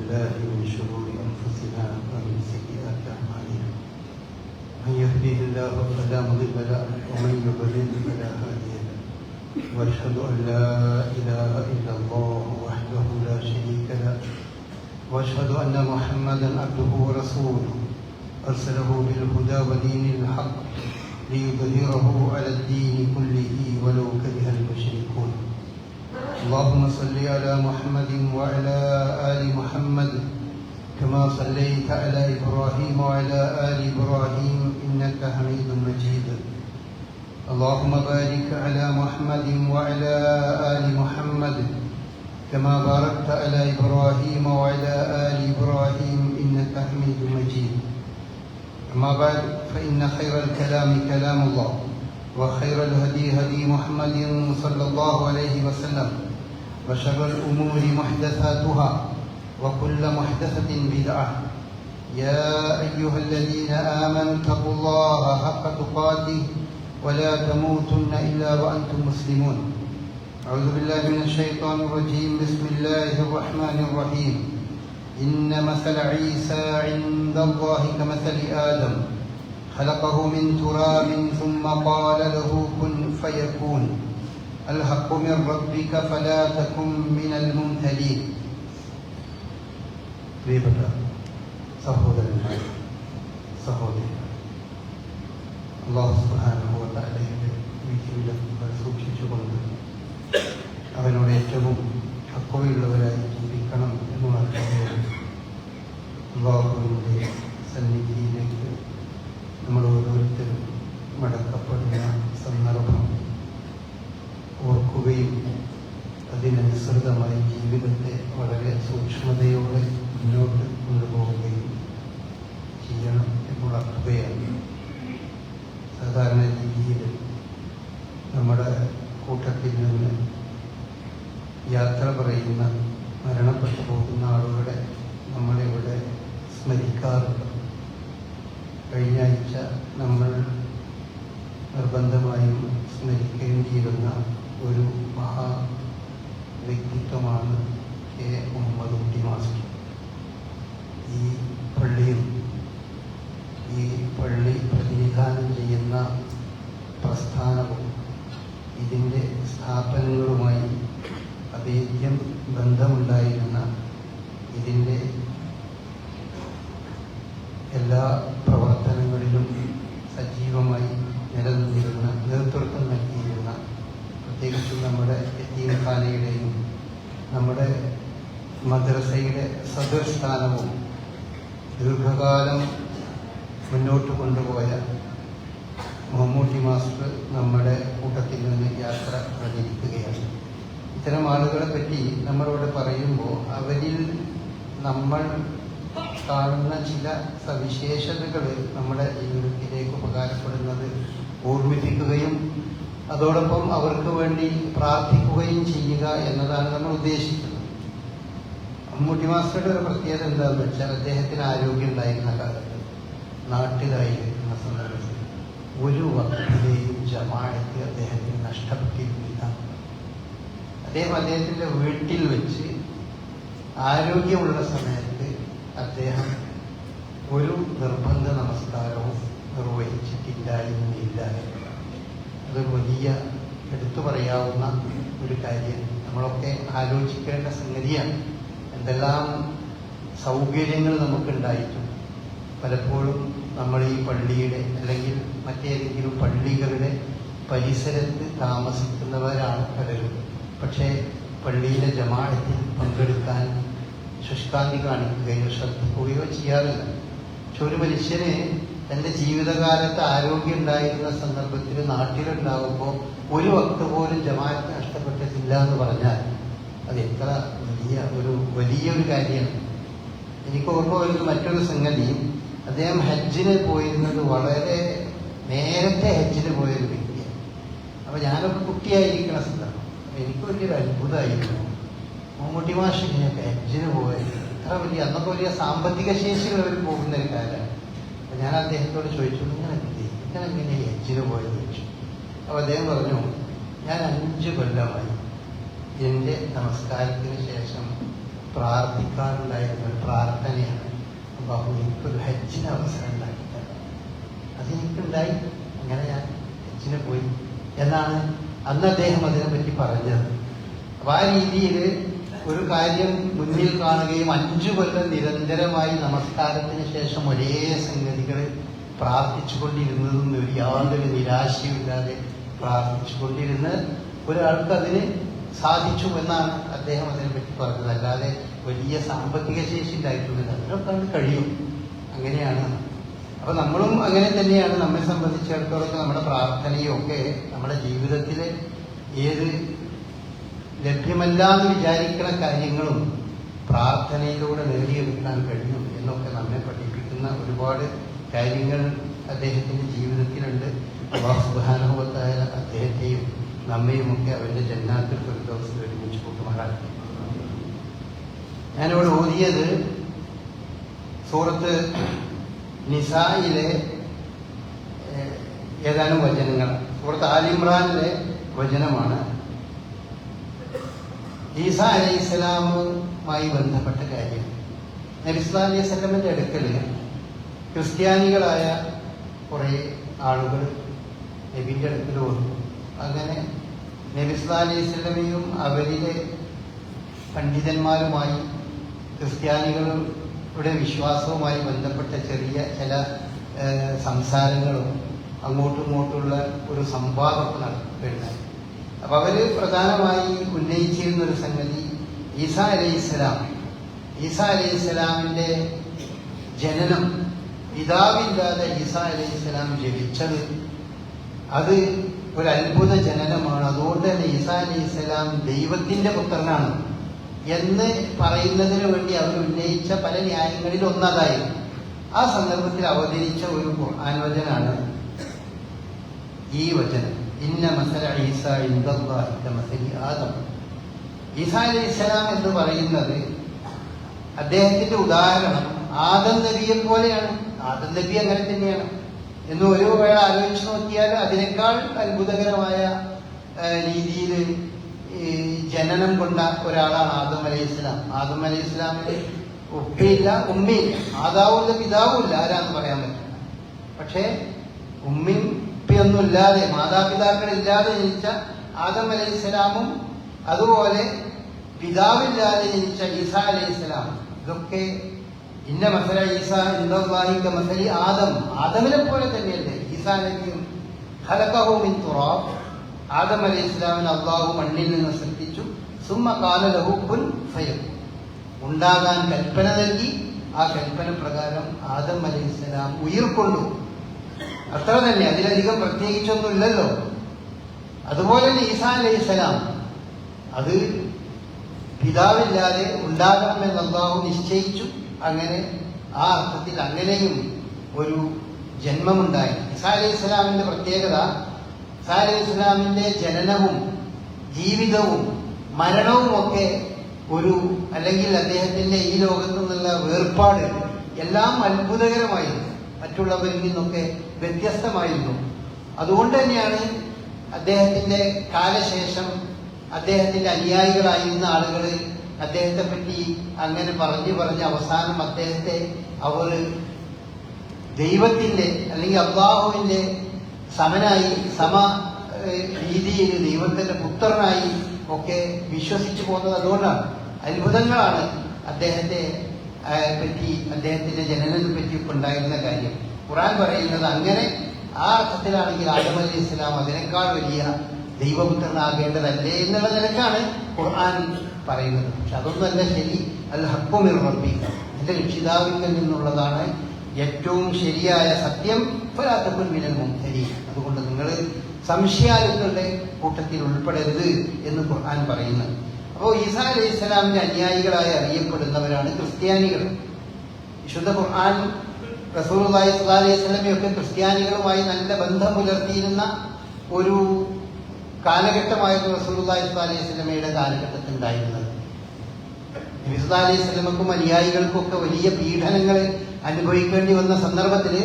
بالله من شرور أنفسنا ومن سيئات أعمالنا من يهده الله فلا مضل له ومن يضلل فلا هادي له وأشهد أن لا إله إلا الله وحده لا شريك له وأشهد أن محمدا عبده ورسوله أرسله بالهدى ودين الحق ليظهره على الدين كله ولو كره المشركون. اللهم صل على محمد وعلى آل محمد كما صليت على إبراهيم وعلى آل إبراهيم إنك حميد مجيد. اللهم بارك على محمد وعلى آل محمد كما باركت على إبراهيم وعلى آل إبراهيم إنك حميد مجيد. أما بعد فإن خير الكلام كلام الله وخير الهدي هدي محمد صلى الله عليه وسلم وشر الأمور محدثاتها وكل محدثة بدعة. يا أيها الذين آمنوا اتقوا الله حق تقاته ولا تموتن إلا وأنتم مسلمون. أعوذ بالله من الشيطان الرجيم. بسم الله الرحمن الرحيم. إن مثل عيسى عند الله كمثل آدم خلقه من تراب ثم قال له كن فيكون. الحق من ربك فلا تكن من الممتلين. പ്രിയപ്പെട്ട സഹോദരന്മാർ, സഹോദരികൾ, അല്ലാഹു സുബ്ഹാനഹു വ തആലയുടെ വിധിവിലക്കുകൾ സൂക്ഷിച്ചുകൊണ്ട് അവനോട് ഏറ്റവും തഖ്വയുള്ളവരായി ജീവിക്കണം എന്നുള്ളതാണ് അല്ലാഹുവിൻ്റെ സന്നിധിയിലേക്ക് നമ്മൾ ഓരോരുത്തരും മടക്കപ്പെടുന്ന സന്ദർഭം ഓർക്കുകയും അതിനനുസൃതമായി ജീവിതത്തെ വളരെ സൂക്ഷ്മതയോടെ മുന്നോട്ട് കൊണ്ടുപോവുകയും ചെയ്യണം എന്നുണർത്തുകയാണ്. സാധാരണ രീതിയിൽ നമ്മുടെ കൂട്ടത്തിൽ നിന്ന് യാത്ര പറയുന്ന മരണപ്പെട്ടു പോകുന്ന ആളുകളെ നമ്മളിവിടെ സ്മരിക്കാറുണ്ട്. കഴിഞ്ഞ ആഴ്ച നമ്മൾ നിർബന്ധമായും സ്മരിക്കേണ്ടിയിരുന്ന ഒരു മഹാ വ്യക്തിത്വമാണ് കെ മുഹമ്മദ് കുട്ടി മാസ്റ്റർ. ഈ പള്ളിയും ഈ പള്ളി പ്രതിനിധാനം ചെയ്യുന്ന പ്രസ്ഥാനവും ഇതിൻ്റെ സ്ഥാപനങ്ങളുമായി അഭേദ്യം ബന്ധമുണ്ടായിരുന്ന, ഇതിൻ്റെ എല്ലാ പ്രവർത്തനങ്ങളിലും സജീവമായി നിലനിന്നിരുന്ന, നേതൃത്വം നൽകിയിരുന്ന, പ്രത്യേകിച്ചും നമ്മുടെ യതീംഖാനയുടെയും നമ്മുടെ മദ്രസയുടെ സദൃസ്ഥാനവും ദീർഘകാലം മുന്നോട്ട് കൊണ്ടുപോയ മമ്മൂട്ടി മാസ്റ്റർ നമ്മുടെ കൂട്ടത്തിൽ നിന്ന് യാത്ര പ്രചരിക്കുകയാണ്. ഇത്തരം ആളുകളെ പറ്റി നമ്മളോട് പറയുമ്പോൾ അവരിൽ നമ്മൾ കാണുന്ന ചില സവിശേഷതകൾ നമ്മുടെ ജീവിതത്തിലേക്ക് ഉപകാരപ്പെടുന്നത് ഓർമ്മിപ്പിക്കുകയും അതോടൊപ്പം അവർക്ക് വേണ്ടി പ്രാർത്ഥിക്കുകയും ചെയ്യുക എന്നതാണ് നമ്മൾ ഉദ്ദേശിക്കുന്നത്. മമ്മൂട്ടി മാസ്റ്ററുടെ ഒരു പ്രത്യേകത എന്താണെന്ന് വെച്ചാൽ, അദ്ദേഹത്തിന് ആരോഗ്യം ഉണ്ടായിരുന്ന കാലത്ത് നാട്ടിലായിരിക്കുന്ന സന്ദർഭത്തിൽ ഒരു വക്തിലെയും ജമാഅത്ത് അദ്ദേഹത്തിന് നഷ്ടപ്പെട്ടിരുന്നില്ല. അദ്ദേഹത്തിൻ്റെ വീട്ടിൽ വെച്ച് ആരോഗ്യമുള്ള സമയത്ത് അദ്ദേഹം ഒരു നിർബന്ധ നമസ്കാരവും നിർവഹിച്ചിട്ടില്ലായിരുന്നില്ല. അതൊരു വലിയ എടുത്തു പറയാവുന്ന ഒരു കാര്യം. നമ്മളൊക്കെ ആലോചിക്കേണ്ട സംഗതിയാണ്. എന്തെല്ലാം സൗകര്യങ്ങൾ നമുക്കുണ്ടായിട്ടും പലപ്പോഴും നമ്മൾ ഈ പള്ളിയുടെ അല്ലെങ്കിൽ മറ്റേതെങ്കിലും പള്ളികളുടെ പരിസരത്ത് താമസിക്കുന്നവരാണ് പലരും. പക്ഷേ പള്ളിയിലെ ജമാഅത്തിൽ പങ്കെടുക്കാൻ ശുഷ്കാന്തി കാണിക്കുകയോ ശ്രദ്ധിക്കുകയോ ചെയ്യാറില്ല. പക്ഷെ ഒരു മനുഷ്യന് തൻ്റെ ജീവിതകാലത്ത് ആരോഗ്യം ഉണ്ടായിരുന്ന സന്ദർഭത്തിൽ നാട്ടിലുണ്ടാകുമ്പോൾ ഒരു വക്ത് പോലും ജമാഅത്ത് നഷ്ടപ്പെട്ടിട്ടില്ല എന്ന് പറഞ്ഞാൽ അത് എത്ര വലിയൊരു കാര്യമാണ്. എനിക്ക് ഓർമ്മ വരുന്ന മറ്റൊരു സംഗതിയും, അദ്ദേഹം ഹജ്ജിന് പോയിരുന്നത് വളരെ നേരത്തെ ഹജ്ജിന് പോയൊരു വ്യക്തിയാണ്. അപ്പോൾ ഞാനൊക്കെ കുട്ടിയായിരിക്കുന്ന സന്ദർഭം എനിക്ക് വലിയൊരു അത്ഭുതമായിരുന്നു. മമ്മൂട്ടി മാഷ് ഇങ്ങനെയൊക്കെ ഹജ്ജിന് പോയത് ഇത്ര വലിയ, അന്നൊക്കെ വലിയ സാമ്പത്തിക ശേഷികൾ അവർ പോകുന്ന ഒരു കാലമാണ്. അപ്പോൾ ഞാൻ അദ്ദേഹത്തോട് ചോദിച്ചു, ഇങ്ങനെ ഹജ്ജിന് പോയെന്ന് ചോദിച്ചു. അപ്പോൾ അദ്ദേഹം പറഞ്ഞു, ഞാൻ 5 കൊല്ലമായി എൻ്റെ നമസ്കാരത്തിന് ശേഷം പ്രാർത്ഥിക്കാറുണ്ടായിരുന്ന ഒരു പ്രാർത്ഥനയാണ്, അല്ലാഹു എനിക്കൊരു ഹജ്ജിന് അവസരം ഉണ്ടാക്കിത്തരണം. അതെനിക്കുണ്ടായി, അങ്ങനെ ഞാൻ ഹജ്ജിന് പോയി എന്നാണ് അന്ന് അദ്ദേഹം അതിനെപ്പറ്റി പറഞ്ഞത്. അപ്പം ആ രീതിയിൽ ഒരു കാര്യം മുന്നിൽ കാണുകയും 5 കൊല്ലം നിരന്തരമായി നമസ്കാരത്തിന് ശേഷം ഒരേ സംഗതികൾ പ്രാർത്ഥിച്ചുകൊണ്ടിരുന്നതും യാതൊരു നിരാശയുമില്ലാതെ പ്രാർത്ഥിച്ചുകൊണ്ടിരുന്ന് ഒരാൾക്ക് അതിന് സാധിച്ചു എന്നാണ് അദ്ദേഹം അതിനെപ്പറ്റി പറഞ്ഞത്. അല്ലാതെ വലിയ സാമ്പത്തിക ശേഷി ഉണ്ടായിട്ടുണ്ട്, അതിനൊക്കെ അത് കഴിയും, അങ്ങനെയാണ്. അപ്പൊ നമ്മളും അങ്ങനെ തന്നെയാണ്. നമ്മെ സംബന്ധിച്ചിടത്തോളം നമ്മുടെ പ്രാർത്ഥനയും ഒക്കെ നമ്മുടെ ജീവിതത്തിൽ ഏത് ലഭ്യമല്ലാന്ന് വിചാരിക്കുന്ന കാര്യങ്ങളും പ്രാർത്ഥനയിലൂടെ നേടിയെടുക്കാൻ കഴിയും എന്നൊക്കെ നമ്മെ പഠിപ്പിക്കുന്ന ഒരുപാട് കാര്യങ്ങൾ അദ്ദേഹത്തിന്റെ ജീവിതത്തിലുണ്ട്. അല്ലാഹു സുബ്ഹാനഹു വ തആല അദ്ദേഹത്തെയും നമ്മയുമൊക്കെ അവന്റെ ജന്നാത്തുൽ ഫിർദൗസിൽ ഒരുമിച്ച് കൂട്ടുമാറാകട്ടെ. ഞാനിവിടെ ഓതിയത് സൂറത്ത് നിസായിലെ ഏതാനും വചനങ്ങൾ, സൂറത്ത് ആൽ ഇമ്രാനിലെ വചനമാണ്. ഈസാ അലൈഹിസ്സലാമുമായി ബന്ധപ്പെട്ട കാര്യം. നബി സല്ലല്ലാഹു അലൈഹി വസല്ലമയുടെ അടുക്കൽ ക്രിസ്ത്യാനികളായ കുറേ ആളുകൾ നബിന്റെ അടുക്കൽ വന്നു. അങ്ങനെ നബി സല്ലല്ലാഹു അലൈഹി വസല്ലമയും അവരിലെ പണ്ഡിതന്മാരുമായി ക്രിസ്ത്യാനികളുടെ വിശ്വാസവുമായി ബന്ധപ്പെട്ട ചെറിയ ചില സംസാരങ്ങളും അങ്ങോട്ടും ഇങ്ങോട്ടുള്ള ഒരു സംവാദമൊക്കെ നടക്കുകയുണ്ടായി. അപ്പൊ അവര് പ്രധാനമായി ഉന്നയിച്ചിരുന്ന ഒരു സംഗതി, ഈസാ അലൈഹിസ്സലാമിന്റെ ജനനം, പിതാവില്ലാതെ ഈസാ അലൈഹിസ്സലാം ജനിച്ചത് അത് ഒരു അത്ഭുത ജനനമാണ്. അതുകൊണ്ട് തന്നെ ഈസാ അലൈഹിസ്സലാം ദൈവത്തിന്റെ പുത്രനാണ് എന്ന് പറയുന്നതിന് വേണ്ടി അവർ ഉന്നയിച്ച പല ന്യായങ്ങളിൽ ഒന്നതായിരുന്നു. ആ സന്ദർഭത്തിൽ അവതരിച്ച ഒരു ഖുർആൻ വചനാണ് ഈ വചനം. ഇന്ന മസല ഈസാ ഇൻദല്ലാഹി കമസലി ആദം. ഈസാ അലൈഹിസ്സലാം എന്ന് പറയുന്നത്, അദ്ദേഹത്തിന്റെ ഉദാഹരണം ആദം നബിയെ പോലെയാണ്. ആദം നബി അങ്ങനെ തന്നെയാണ് എന്ന് ഒരു വേള ആലോചിച്ച് നോക്കിയാൽ അതിനേക്കാൾ അത്ഭുതകരമായ രീതിയിൽ ജനനം കൊണ്ട ഒരാളാണ് ആദം അലൈഹിസ്സലാം. ആദം അലൈഹിസ്സലാമിന് ഉപ്പയില്ല, ഉമ്മയില്ല, മാതാവുമില്ല, പിതാവുമില്ല, ആരാന്ന് പറയാൻ പറ്റില്ല. പക്ഷേ ഉമ്മയും ഉപ്പയൊന്നുമില്ലാതെ, മാതാപിതാക്കളില്ലാതെ ജനിച്ച ആദം അലൈഹിസ്സലാമും അതുപോലെ പിതാവില്ലാതെ ജനിച്ച ഈസാ അലൈഹിസ്സലാം, ഇതൊക്കെ ഇന്ന മസല ഈസാ ഇൻദല്ലാഹി കമസലി ആദം, ആദമിനെ പോലെ തന്നെയല്ലേ ഈസാ നബിയും. ഖലഖഹു മിൻ തുറാബ്, ആദം അലൈഹിസ്സലാമിനെ അല്ലാഹു മണ്ണിൽ നിന്ന് സൃഷ്ടിച്ചു. സുമ്മ ഖാല ലഹു കുൻ ഫയകുൻ, ഉണ്ടാകാൻ കൽപ്പന നൽകി. ആ കൽപ്പന പ്രകാരം ആദം അലൈഹിസ്സലാം ഉയിർക്കൊണ്ടു. അത്ര തന്നെ, അതിലധികം പ്രത്യേകിച്ചൊന്നുമില്ലല്ലോ. അതുപോലെ തന്നെ ഈസാ അലൈഹിസ്സലാം, അത് പിതാവില്ലാതെ ഉണ്ടാകണമെന്ന് അല്ലാഹു നിശ്ചയിച്ചു. അങ്ങനെ ആ അർത്ഥത്തിൽ അങ്ങനെയും ഒരു ജന്മമുണ്ടായി. ഈസാ അലൈഹിസ്സലാമിന്റെ പ്രത്യേകത, ഈസാ അലൈഹിസ്സലാമിന്റെ ജനനവും ജീവിതവും മരണവും ഒക്കെ ഒരു, അല്ലെങ്കിൽ അദ്ദേഹത്തിന്റെ ഈ ലോകത്തു നിന്നുള്ള വേർപാട് എല്ലാം അത്ഭുതകരമായിരുന്നു, മറ്റുള്ളവരിൽ നിന്നൊക്കെ വ്യത്യസ്തമായിരുന്നു. അതുകൊണ്ട് തന്നെയാണ് അദ്ദേഹത്തിന്റെ കാലശേഷം അദ്ദേഹത്തിന്റെ അനുയായികളായിരുന്ന ആളുകൾ അദ്ദേഹത്തെ പറ്റി അങ്ങനെ പറഞ്ഞ് അവസാനം അദ്ദേഹത്തെ അവർ ദൈവത്തിന്റെ അല്ലെങ്കിൽ അല്ലാഹുവിന്റെ സമനായി, രീതിയിൽ ദൈവത്തിന്റെ പുത്രനായി ഒക്കെ വിശ്വസിച്ചു പോകുന്നത് അതുകൊണ്ടാണ്. അത്ഭുതങ്ങളാണ് അദ്ദേഹത്തെ പറ്റി, അദ്ദേഹത്തിന്റെ ജനനത്തെ പറ്റി ഉണ്ടായിരുന്ന കാര്യം. ഖുർആൻ പറയുന്നത് അങ്ങനെ ആ അർത്ഥത്തിലാണെങ്കിൽ ആദം അലൈഹിസ്സലാം അതിനേക്കാൾ വലിയ ദൈവപുത്രനാകേണ്ടതല്ലേ എന്നുള്ള നിലക്കാണ് ഖുർആൻ പറയുന്നത്. പക്ഷെ അതൊന്നുമല്ല ശരി. അൽ ഹഖ്ഖു മിർ റബ്ബിക, എന്റെ രക്ഷിതാവിൽ നിന്നുള്ളതാണ് ഏറ്റവും ശരിയായ സത്യം. ഫലാ തകുൻ മിനൽ മുംതരീൻ, അതുകൊണ്ട് നിങ്ങൾ സംശയാലുക്കളുടെ കൂട്ടത്തിൽ ഉൾപ്പെടരുത് എന്ന് ഖുർആൻ പറയുന്നത്. അപ്പോൾ ഈസാ അലൈഹിസ്സലാമിന്റെ അനുയായികളായി അറിയപ്പെടുന്നവരാണ് ക്രിസ്ത്യാനികൾ. വിശുദ്ധ ഖുർആൻ റസൂലുള്ളാഹി സ്വല്ലല്ലാഹു അലൈഹി വസല്ലമയൊക്കെ ക്രിസ്ത്യാനികളുമായി നല്ല ബന്ധം പുലർത്തിയിരുന്ന ഒരു കാലഘട്ടമായിരുന്നു റസൂലുള്ളാഹി സ്വല്ലല്ലാഹു അലൈഹി വസല്ലമയുടെ കാലഘട്ടത്തിൽ ഉണ്ടായിരുന്നത്. നബി സല്ലല്ലാഹു അലൈഹി വസല്ലമക്കും അനുയായികൾക്കും ഒക്കെ വലിയ പീഡനങ്ങൾ അനുഭവിക്കേണ്ടി വന്ന സന്ദർഭത്തിൽ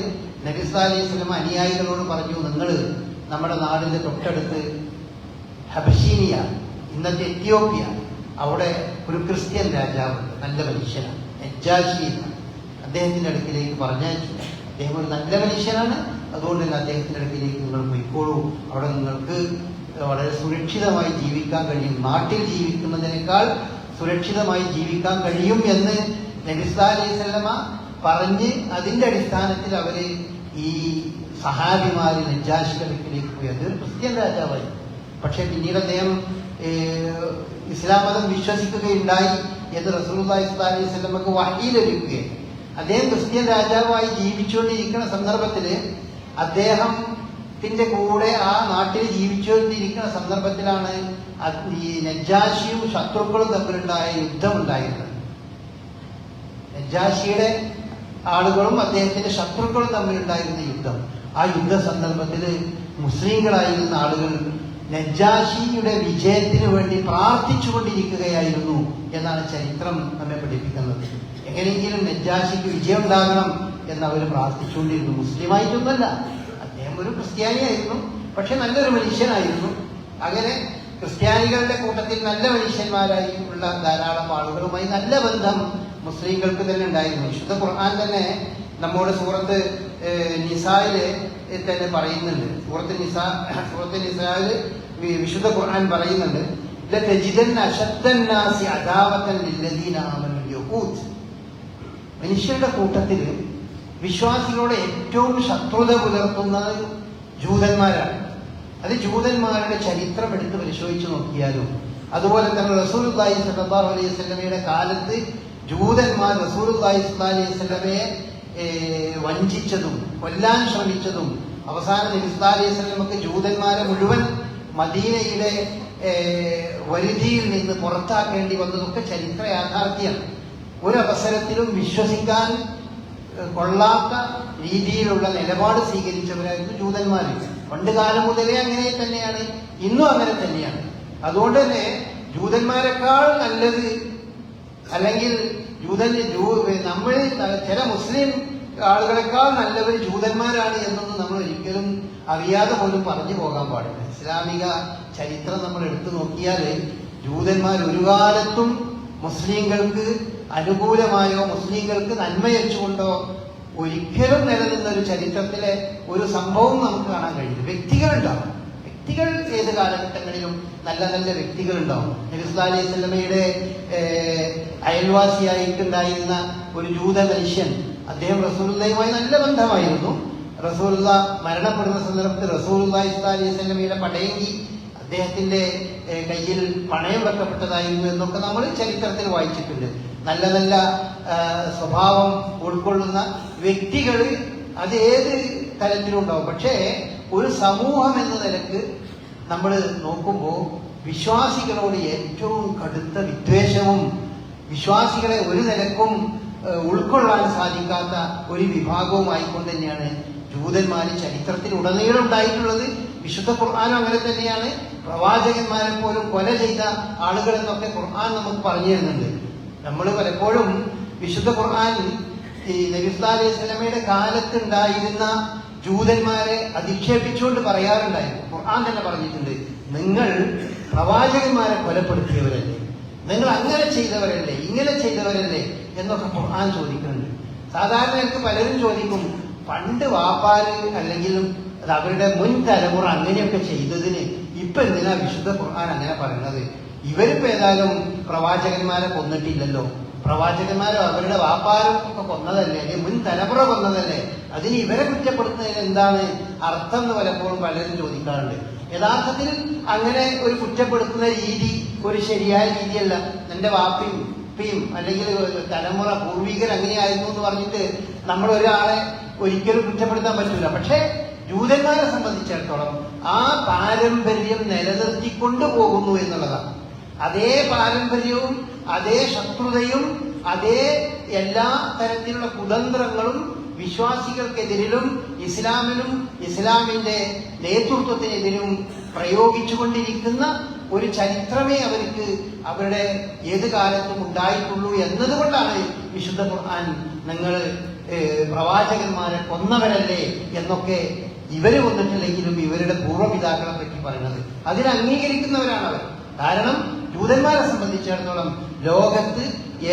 നബി സല്ലല്ലാഹു അലൈഹി വസല്ലമ അനുയായികളോട് പറഞ്ഞു, നിങ്ങൾ നമ്മുടെ നാടിന്റെ തൊട്ടടുത്ത് ഹബശീനിയ, ഇന്നത്തെ എത്യോപ്യ, അവിടെ ഒരു ക്രിസ്ത്യൻ രാജാവുണ്ട്. നല്ല മനുഷ്യനാണ്. നജ്ജാശി അദ്ദേഹത്തിന്റെ അടുക്കിലേക്ക് പറഞ്ഞയച്ചു. അദ്ദേഹം ഒരു നല്ല മനുഷ്യനാണ്, അതുകൊണ്ട് തന്നെ അദ്ദേഹത്തിന്റെ അടുക്കിലേക്ക് നിങ്ങൾ പോയിക്കോളൂ, അവിടെ നിങ്ങൾക്ക് വളരെ സുരക്ഷിതമായി ജീവിക്കാൻ കഴിയും, നാട്ടിൽ ജീവിക്കുന്നതിനേക്കാൾ സുരക്ഷിതമായി ജീവിക്കാൻ കഴിയും എന്ന് നബി സല്ലല്ലാഹു അലൈഹി വസല്ലമ പറഞ്ഞ് അതിന്റെ അടിസ്ഥാനത്തിൽ അവര് ഈ സഹാബിമാര് നജ്ജാശിയുടെ അടുക്കിലേക്ക് പോയി. അതൊരു ക്രിസ്ത്യൻ രാജാവായി. പക്ഷെ പിന്നീട് അദ്ദേഹം ഇസ്ലാം മതം വിശ്വസിക്കുകയുണ്ടായി എന്ന് റസൂലുള്ളാഹി സ്വല്ലല്ലാഹു അലൈഹി വസല്ലമക്ക് വഹീ ലഭിക്കുകയാണ്. അദ്ദേഹം ക്രിസ്ത്യൻ രാജാവായി ജീവിച്ചുകൊണ്ടിരിക്കുന്ന സന്ദർഭത്തില് അദ്ദേഹത്തിന്റെ കൂടെ ആ നാട്ടിൽ ജീവിച്ചുകൊണ്ടിരിക്കുന്ന സന്ദർഭത്തിലാണ് ഈ നജ്ജാശിയും ശത്രുക്കളും തമ്മിലുണ്ടായ യുദ്ധം ഉണ്ടായിരുന്നത്. നജ്ജാശിയുടെ ആളുകളും അദ്ദേഹത്തിന്റെ ശത്രുക്കളും തമ്മിലുണ്ടായിരുന്ന യുദ്ധം. ആ യുദ്ധ സന്ദർഭത്തിൽ മുസ്ലിങ്ങളായിരുന്ന ആളുകൾ നജ്ജാശിയുടെ വിജയത്തിന് വേണ്ടി പ്രാർത്ഥിച്ചുകൊണ്ടിരിക്കുകയായിരുന്നു എന്നാണ് ചരിത്രം നമ്മെ പഠിപ്പിക്കുന്നത്. എങ്ങനെയെങ്കിലും നജ്ജാശിക്ക് വിജയം ഉണ്ടാകണം എന്ന് അവർ പ്രാർത്ഥിച്ചുകൊണ്ടിരുന്നു. മുസ്ലിമായിട്ടൊന്നുമല്ല, അദ്ദേഹം ഒരു ക്രിസ്ത്യാനിയായിരുന്നു, പക്ഷെ നല്ലൊരു മനുഷ്യനായിരുന്നു. അങ്ങനെ ക്രിസ്ത്യാനികളുടെ കൂട്ടത്തിൽ നല്ല മനുഷ്യന്മാരായി ഉള്ള ധാരാളം ആളുകളുമായി നല്ല ബന്ധം മുസ്ലിങ്ങൾക്ക് തന്നെ ഉണ്ടായിരുന്നു. വിശുദ്ധ ഖുർആൻ തന്നെ നമ്മുടെ സൂറത്ത് നിസായില് തന്നെ പറയുന്നുണ്ട്. സൂറത്ത് നിസായില് വിശുദ്ധ ഖുർആൻ പറയുന്നുണ്ട്, മനുഷ്യരുടെ കൂട്ടത്തിൽ വിശ്വാസികളോട് ഏറ്റവും ശത്രുത പുലർത്തുന്നത് ജൂതന്മാരാണ്. അത് ജൂതന്മാരുടെ ചരിത്രം എടുത്ത് പരിശോധിച്ച് നോക്കിയാലും, അതുപോലെ തന്നെ റസൂലുള്ളാഹി സ്വല്ലല്ലാഹു അലൈഹി വസല്ലമയുടെ കാലത്ത് ജൂതന്മാർ റസൂലുള്ളാഹി സ്വല്ലല്ലാഹു അലൈഹി വസല്ലമയെ വഞ്ചിച്ചതും കൊല്ലാൻ ശ്രമിച്ചതും, അവസാനം നബി സല്ലല്ലാഹു അലൈഹി വസല്ലമക്ക് ജൂതന്മാരെ മുഴുവൻ മദീനയുടെ വരുതിയിൽ നിന്ന് പുറത്താക്കേണ്ടി വന്നതൊക്കെ ചരിത്ര യാഥാർത്ഥ്യമാണ്. ഒരവസരത്തിലും വിശ്വസിക്കാൻ കൊള്ളാത്ത രീതിയിലുള്ള നിലപാട് സ്വീകരിച്ചവരായിരുന്നു ജൂതന്മാർ. പണ്ട് കാലം മുതലേ അങ്ങനെ തന്നെയാണ്, ഇന്നും അങ്ങനെ തന്നെയാണ്. അതുകൊണ്ട് തന്നെ ജൂതന്മാരെക്കാൾ നല്ലത്, അല്ലെങ്കിൽ നമ്മൾ ചില മുസ്ലിം ആളുകളെക്കാൾ നല്ലവർ ജൂതന്മാരാണ് എന്നൊന്നും നമ്മൾ ഒരിക്കലും അറിയാതെ പോലും പറഞ്ഞു പോകാൻ പാടില്ല. ഇസ്ലാമിക ചരിത്രം നമ്മൾ എടുത്തു നോക്കിയാൽ ജൂതന്മാർ ഒരു കാലത്തും മുസ്ലിങ്ങൾക്ക് അനുകൂലമായോ മുസ്ലിങ്ങൾക്ക് നന്മയച്ചുകൊണ്ടോ ഒരിക്കലും നിലനിന്ന ഒരു ചരിത്രത്തിലെ ഒരു സംഭവം നമുക്ക് കാണാൻ കഴിയും. വ്യക്തികളുണ്ടാവും, വ്യക്തികൾ ഏത് കാലഘട്ടങ്ങളിലും നല്ല നല്ല വ്യക്തികളുണ്ടാവും. നബി സല്ലല്ലാഹു അലൈഹി വസല്ലമയുടെ അയൽവാസിയായിട്ടുണ്ടായിരുന്ന ഒരു ജൂത മനുഷ്യൻ, അദ്ദേഹം റസൂലുള്ളാഹിയുമായി നല്ല ബന്ധമായിരുന്നു. റസൂലുള്ള മരണപ്പെടുന്ന സന്ദർഭത്തിൽ റസൂലുള്ളാഹി സ്വല്ലല്ലാഹു അലൈഹി വസല്ലമയുടെ പടയങ്കി അദ്ദേഹത്തിന്റെ കയ്യിൽ പണയം വെക്കപ്പെട്ടതായിരുന്നു എന്നൊക്കെ നമ്മൾ ചരിത്രത്തിൽ വായിച്ചിട്ടുണ്ട്. നല്ല നല്ല സ്വഭാവം ഉൾക്കൊള്ളുന്ന വ്യക്തികൾ അത് ഏത് തലത്തിലുണ്ടാവും. പക്ഷേ ഒരു സമൂഹം എന്ന നിലക്ക് നമ്മൾ നോക്കുമ്പോൾ വിശ്വാസികളോട് ഏറ്റവും കടുത്ത വിദ്വേഷവും വിശ്വാസികളെ ഒരു നിലക്കും ഉൾക്കൊള്ളാൻ സാധിക്കാത്ത ഒരു വിഭാഗവുമായിക്കൊണ്ട് തന്നെയാണ് ജൂതന്മാര് ചരിത്രത്തിൽ ഉടനീളം ഉണ്ടായിട്ടുള്ളത്. വിശുദ്ധ ഖുർആനും അങ്ങനെ തന്നെയാണ്. പ്രവാചകന്മാരെ പോലും കൊല ചെയ്ത ആളുകൾ എന്നൊക്കെ ഖുർആൻ നമുക്ക് പറഞ്ഞു തരുന്നുണ്ട്. നമ്മൾ പലപ്പോഴും വിശുദ്ധ ഖുർആൻ ഈ നബി സല്ലല്ലാഹു അലൈഹി വസല്ലമയുടെ കാലത്ത് ഉണ്ടായിരുന്ന ജൂതന്മാരെ അധിക്ഷേപിച്ചുകൊണ്ട് പറയാറുണ്ടായിരുന്നു. ഖുർആൻ തന്നെ പറഞ്ഞിട്ടുണ്ട്, നിങ്ങൾ പ്രവാചകന്മാരെ കൊലപ്പെടുത്തിയവരല്ലേ, നിങ്ങൾ അങ്ങനെ ചെയ്തവരല്ലേ, ഇങ്ങനെ ചെയ്തവരല്ലേ എന്നൊക്കെ ഖുർആൻ ചോദിക്കുന്നുണ്ട്. സാധാരണ എനിക്ക് പലരും ചോദിക്കും, പണ്ട് വാപ്പാര് അല്ലെങ്കിൽ അവരുടെ മുൻ തലമുറ അങ്ങനെയൊക്കെ ചെയ്തതിന് ഇപ്പൊ എന്തിനാ വിശുദ്ധ ഖുർആൻ അങ്ങനെ പറയുന്നത്? ഇവരിപ്പോ ഏതായാലും പ്രവാചകന്മാരെ കൊന്നിട്ടില്ലല്ലോ, പ്രവാചകന്മാരോ അവരുടെ വാപ്പാരും ഒക്കെ കൊന്നതല്ലേ, അല്ലെങ്കിൽ മുൻ തലമുറ കൊന്നതല്ലേ, അതിന് ഇവരെ കുറ്റപ്പെടുത്തുന്നതിന് എന്താണ് അർത്ഥം എന്ന് പലപ്പോഴും പലരും ചോദിക്കാറുണ്ട്. യഥാർത്ഥത്തിൽ അങ്ങനെ ഒരു കുറ്റപ്പെടുത്തുന്ന രീതി ഒരു ശരിയായ രീതിയല്ല. എന്റെ വാപ്പയും ഉപ്പയും അല്ലെങ്കിൽ തലമുറ പൂർവികർ അങ്ങനെയായിരുന്നു എന്ന് പറഞ്ഞിട്ട് നമ്മൾ ഒരാളെ ഒരിക്കലും കുറ്റപ്പെടുത്താൻ പറ്റില്ല. പക്ഷേ ജൂതന്മാരെ സംബന്ധിച്ചിടത്തോളം ആ പാരമ്പര്യം നിലനിർത്തിക്കൊണ്ടു പോകുന്നു എന്നുള്ളതാണ്. അതേ പാരമ്പര്യവും അതേ ശത്രുതയും അതേ എല്ലാ തരത്തിലുള്ള കുതന്ത്രങ്ങളും വിശ്വാസികൾക്കെതിരിലും ഇസ്ലാമിനും ഇസ്ലാമിന്റെ നേതൃത്വത്തിനെതിരും പ്രയോഗിച്ചുകൊണ്ടിരിക്കുന്ന ഒരു ചരിത്രമേ അവർക്ക് അവരുടെ ഏത് കാലത്തും ഉണ്ടായിട്ടുള്ളൂ എന്നതുകൊണ്ടാണ് വിശുദ്ധ ഖുർആൻ നിങ്ങൾ പ്രവാചകന്മാരെ കൊന്നവരല്ലേ എന്നൊക്കെ ഇവര് കൊന്നിട്ടില്ലെങ്കിലും ഇവരുടെ പൂർവ്വപിതാക്കളെ പറ്റി പറയുന്നത് അതിനെ അംഗീകരിക്കുന്നവരാണ് അവർ. കാരണം ജൂതന്മാരെ സംബന്ധിച്ചിടത്തോളം ലോകത്ത്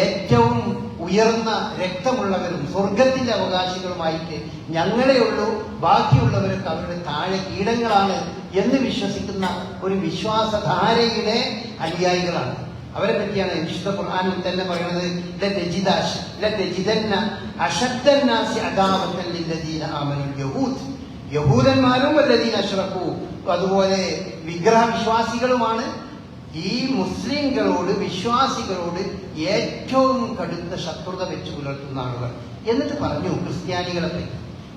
ഏറ്റവും ഉയർന്ന രക്തമുള്ളവരും സ്വർഗത്തിന്റെ അവകാശികളുമായിട്ട് ഞങ്ങളെ ഉള്ളൂ, ബാക്കിയുള്ളവരൊക്കെ അവരുടെ താഴെ കീടങ്ങളാണ് എന്ന് വിശ്വസിക്കുന്ന ഒരു വിശ്വാസധാരയുടെ അനുയായികളാണ്. അവരെ പറ്റിയാണ് വിശുദ്ധ ഖുർആനിൽ തന്നെ പറയുന്നത്, യഹൂദന്മാരും വല്ലദീന അശ്റകൂ, അതുപോലെ വിഗ്രഹവിശ്വാസികളുമാണ് ഈ മുസ്ലിങ്ങളോട്, വിശ്വാസികളോട് ഏറ്റവും കടുത്ത ശത്രുത വെച്ച് പുലർത്തുന്ന ആളുകൾ. എന്നിട്ട് പറഞ്ഞു ക്രിസ്ത്യാനികളെ പറ്റി,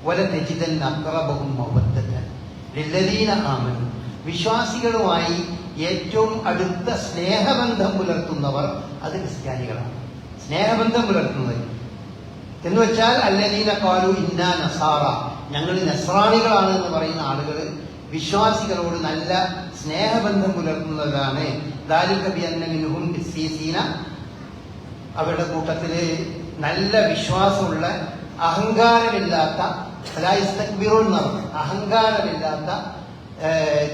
വലതജിദന്ന അഖറബഹും മവദ്ദതൻ ലില്ലദീന ആമനൂ, വിശ്വാസികളുമായി ഏറ്റവും അടുത്ത സ്നേഹബന്ധം പുലർത്തുന്നവർ അത് ക്രിസ്ത്യാനികളാണ്. സ്നേഹബന്ധം പുലർത്തുന്നത് എന്ന് വെച്ചാൽ അല്ലദീന ഖാലു ഇന്നാ നസാറ, ഞങ്ങൾ നസ്രാണികളാണ് എന്ന് പറയുന്ന ആളുകൾ വിശ്വാസികളോട് നല്ല സ്നേഹബന്ധം പുലർത്തുന്നതാണ്. ദാലിക ബിഅന്ന മിൻഹും ഖിസ്സീസീന, അവരുടെ കൂട്ടത്തില് നല്ല വിശ്വാസമുള്ള, അഹങ്കാരമില്ലാത്ത, അഹങ്കാരമില്ലാത്ത,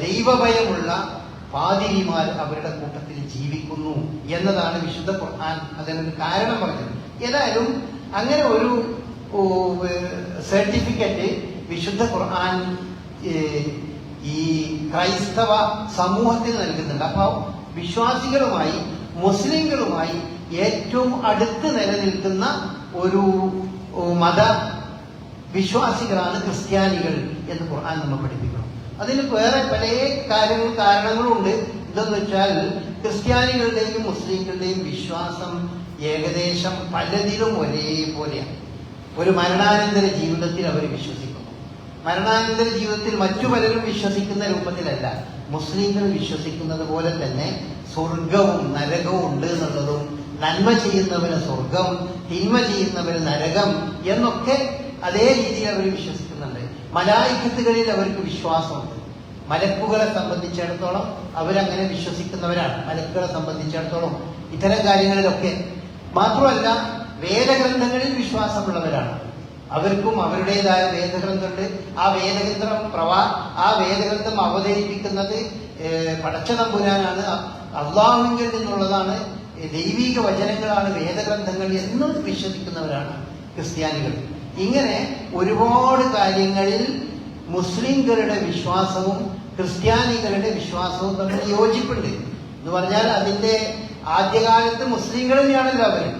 ദൈവഭയമുള്ള പാതിരിമാർ അവരുടെ കൂട്ടത്തിൽ ജീവിക്കുന്നു എന്നതാണ് വിശുദ്ധ ഖുർആൻ അതിനൊരു കാരണം പറഞ്ഞത്. ഏതായാലും അങ്ങനെ ഒരു സർട്ടിഫിക്കറ്റ് വിശുദ്ധ ഖുർആൻ ഈ ക്രൈസ്തവ സമൂഹത്തിന് നൽകുന്നുണ്ട്. അപ്പോൾ വിശ്വാസികളുമായി, മുസ്ലിങ്ങളുമായി ഏറ്റവും അടുത്ത് നിലനിൽക്കുന്ന ഒരു മത വിശ്വാസികളാണ് ക്രിസ്ത്യാനികൾ എന്ന് ഖുർആൻ നമ്മൾ പഠിപ്പിക്കണം. അതിന് വേറെ പല കാരണങ്ങളും ഉണ്ട്. എന്തെന്ന് വെച്ചാൽ ക്രിസ്ത്യാനികളുടെയും മുസ്ലിങ്ങളുടെയും വിശ്വാസം ഏകദേശം പലതിലും ഒരേപോലെയാണ്. ഒരു മരണാനന്തര ജീവിതത്തിൽ അവർ വിശ്വസിക്കുന്നു. മരണാനന്തര ജീവിതത്തിൽ മറ്റു പലരും വിശ്വസിക്കുന്ന രൂപത്തിലല്ല, മുസ്ലിങ്ങൾ വിശ്വസിക്കുന്നത് പോലെ തന്നെ സ്വർഗവും നരകവും ഉണ്ട് എന്നുള്ളതും, നന്മ ചെയ്യുന്നവന് സ്വർഗം, തിന്മ ചെയ്യുന്നവന് നരകം എന്നൊക്കെ അതേ രീതിയിൽ അവർ വിശ്വസിക്കുന്നുണ്ട്. മലായിക്കത്തുകളിൽ അവർക്ക് വിശ്വാസമുണ്ട്. മലക്കുകളെ സംബന്ധിച്ചിടത്തോളം അവരങ്ങനെ വിശ്വസിക്കുന്നവരാണ്. മലക്കുകളെ സംബന്ധിച്ചിടത്തോളം ഇത്തരം കാര്യങ്ങളിലൊക്കെ മാത്രമല്ല, വേദഗ്രന്ഥങ്ങളിൽ വിശ്വാസമുള്ളവരാണ്. അവർക്കും അവരുടേതായ വേദഗ്രന്ഥമുണ്ട്. ആ വേദഗ്രന്ഥം അവതരിപ്പിക്കുന്നത് പടച്ച തമ്പുരാനാണ്, അള്ളാഹുവിൽ നിന്നുള്ളതാണ്, ദൈവിക വചനങ്ങളാണ് വേദഗ്രന്ഥങ്ങൾ എന്നും വിശ്വസിക്കുന്നവരാണ് ക്രിസ്ത്യാനികൾ. ഇങ്ങനെ ഒരുപാട് കാര്യങ്ങളിൽ മുസ്ലിംകളുടെ വിശ്വാസവും ക്രിസ്ത്യാനികളുടെ വിശ്വാസവും തമ്മിൽ യോജിപ്പുണ്ട്. എന്ന് പറഞ്ഞാൽ അതിന്റെ ആദ്യകാലത്ത് മുസ്ലിങ്ങൾ തന്നെയാണല്ലോ അവര്.